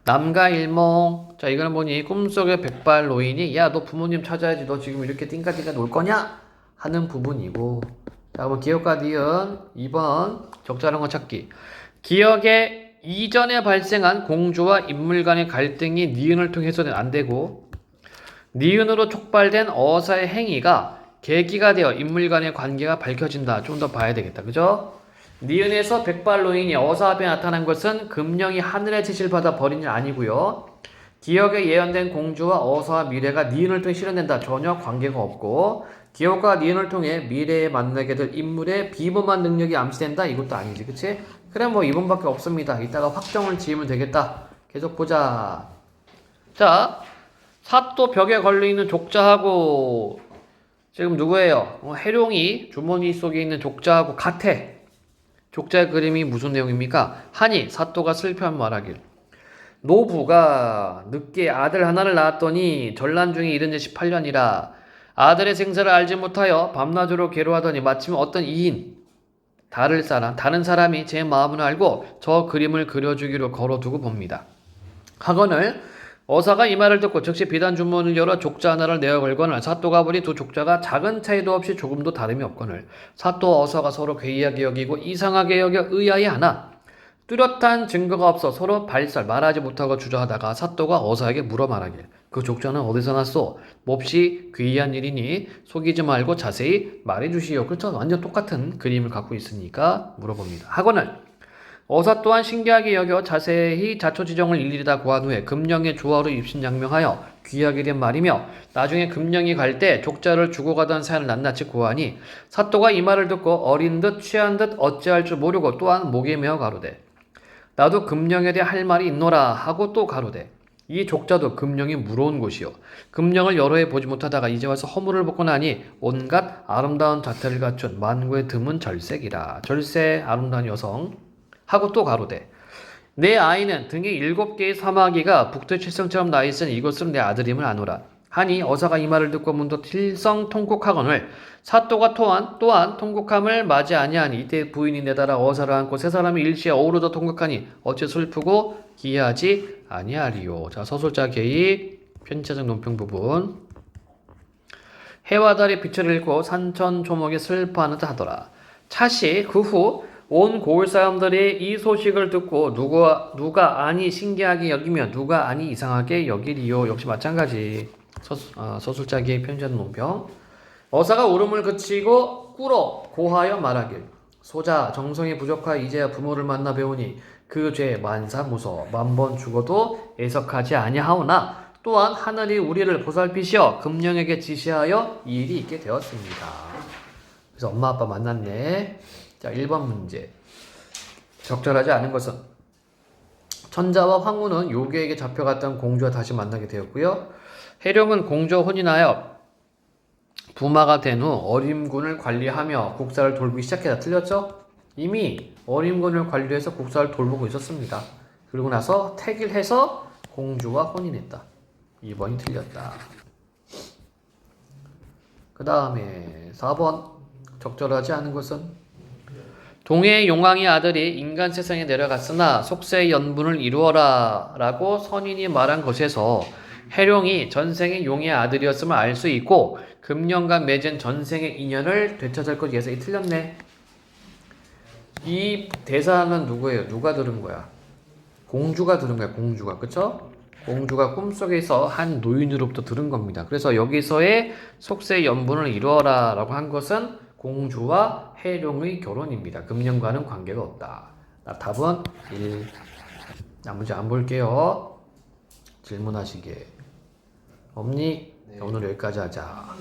남가일몽. 자 이거는 뭐니? 꿈속의 백발 노인이 야 너 부모님 찾아야지 너 지금 이렇게 띵까띵까 놀 거냐? 하는 부분이고. 자 그럼 기억과 니은 2번 적절한 거 찾기. 기억의 이전에 발생한 공주와 인물 간의 갈등이 니은을 통해서는 안 되고 니은으로 촉발된 어사의 행위가 계기가 되어 인물 간의 관계가 밝혀진다. 좀 더 봐야 되겠다. 그죠? 니은에서 백발노인이 어사 앞에 나타난 것은 금령이 하늘의 지시를 받아 버린 일 아니고요. 기억에 예언된 공주와 어사와 미래가 니은을 통해 실현된다. 전혀 관계가 없고 기억과 니은을 통해 미래에 만나게 될 인물의 비범한 능력이 암시된다. 이것도 아니지. 그치? 그래 뭐 2번밖에 없습니다. 이따가 확정을 지으면 되겠다. 계속 보자. 자, 사또 벽에 걸려있는 족자하고 지금 누구예요? 해룡이 주머니 속에 있는 족자하고 같아. 족자의 그림이 무슨 내용입니까? 하니 사또가 슬퍼한 말하길 노부가 늦게 아들 하나를 낳았더니 전란 중에 이른 지 18년이라 아들의 생사를 알지 못하여 밤낮으로 괴로워하더니 마침 어떤 이인 다른 사람이 제 마음을 알고 저 그림을 그려주기로 걸어두고 봅니다. 하거늘 어사가 이 말을 듣고 즉시 비단 주머니를 열어 족자 하나를 내어 걸거늘 사또가 보니 두 족자가 작은 차이도 없이 조금도 다름이 없거늘 사또와 어사가 서로 괴이하게 여기고 이상하게 여겨 의아해하나 뚜렷한 증거가 없어 서로 발설 말하지 못하고 주저하다가 사또가 어사에게 물어 말하길 그 족자는 어디서 났소? 몹시 괴이한 일이니 속이지 말고 자세히 말해주시오. 그렇죠? 완전 똑같은 그림을 갖고 있으니까 물어봅니다. 하거늘 어사 또한 신기하게 여겨 자세히 자초지정을 일일이 다 고한 후에 금령의 조화로 입신양명하여 귀하게 된 말이며 나중에 금령이 갈 때 족자를 주고 가던 사연을 낱낱이 고하니 사또가 이 말을 듣고 어린 듯 취한 듯 어찌할 줄 모르고 또한 목에 메어 가로되 나도 금령에 대해 할 말이 있노라 하고 또 가로되 이 족자도 금령이 물어온 곳이요 금령을 여러 해 보지 못하다가 이제 와서 허물을 벗고 나니 온갖 아름다운 자태를 갖춘 만고의 드문 절색이라 절세 아름다운 여성 하고 또 가로되 내 아이는 등에 7개의 사마귀가 북두칠성처럼 나있으니 이것은 내 아들임을 아노라 하니 어사가 이 말을 듣고 문득 틸성 통곡하거늘 사또가 또한 통곡함을 맞이 아니하니 이때 부인이 내달아 어사를 안고 세 사람이 일시에 어우러져 통곡하니 어찌 슬프고 기이하지 아니하리요. 자, 서술자 개의 편지자적 논평 부분 해와 달의 빛을 잃고 산천 초목에 슬퍼하는 듯 하더라. 차시 그 후 온 고을 사람들이 이 소식을 듣고 누가 아니 신기하게 여기며 누가 아니 이상하게 여기리요. 역시 마찬가지. 서술자기의 편지하는 논평. 어사가 울음을 그치고 꿇어 고하여 말하길 소자 정성이 부족하여 이제야 부모를 만나 배우니 그 죄 만사무서 만번 죽어도 애석하지 아니하오나 또한 하늘이 우리를 보살피시어 금령에게 지시하여 이 일이 있게 되었습니다. 그래서 엄마 아빠 만났네. 자, 1번 문제. 적절하지 않은 것은 천자와 황후는 요괴에게 잡혀갔던 공주와 다시 만나게 되었고요. 해룡은 공주와 혼인하여 부마가 된 후 어림군을 관리하며 국사를 돌보기 시작했다. 틀렸죠? 이미 어림군을 관리해서 국사를 돌보고 있었습니다. 그리고 나서 택일해서 공주와 혼인했다. 2번이 틀렸다. 그 다음에 4번. 적절하지 않은 것은 동해의 용왕의 아들이 인간 세상에 내려갔으나 속세의 연분을 이루어라 라고 선인이 말한 것에서 해룡이 전생의 용의 아들이었음을 알 수 있고 금령과 맺은 전생의 인연을 되찾을 것 예상이 틀렸네. 이 대사는 누구예요? 누가 들은 거야? 공주가 들은 거야. 공주가. 그쵸? 공주가 꿈속에서 한 노인으로부터 들은 겁니다. 그래서 여기서의 속세의 연분을 이루어라 라고 한 것은 공주와 해룡의 결혼입니다. 금령과는 관계가 없다. 답은 1. 나머지 안 볼게요. 질문하시게. 없니? 네. 오늘 여기까지 하자.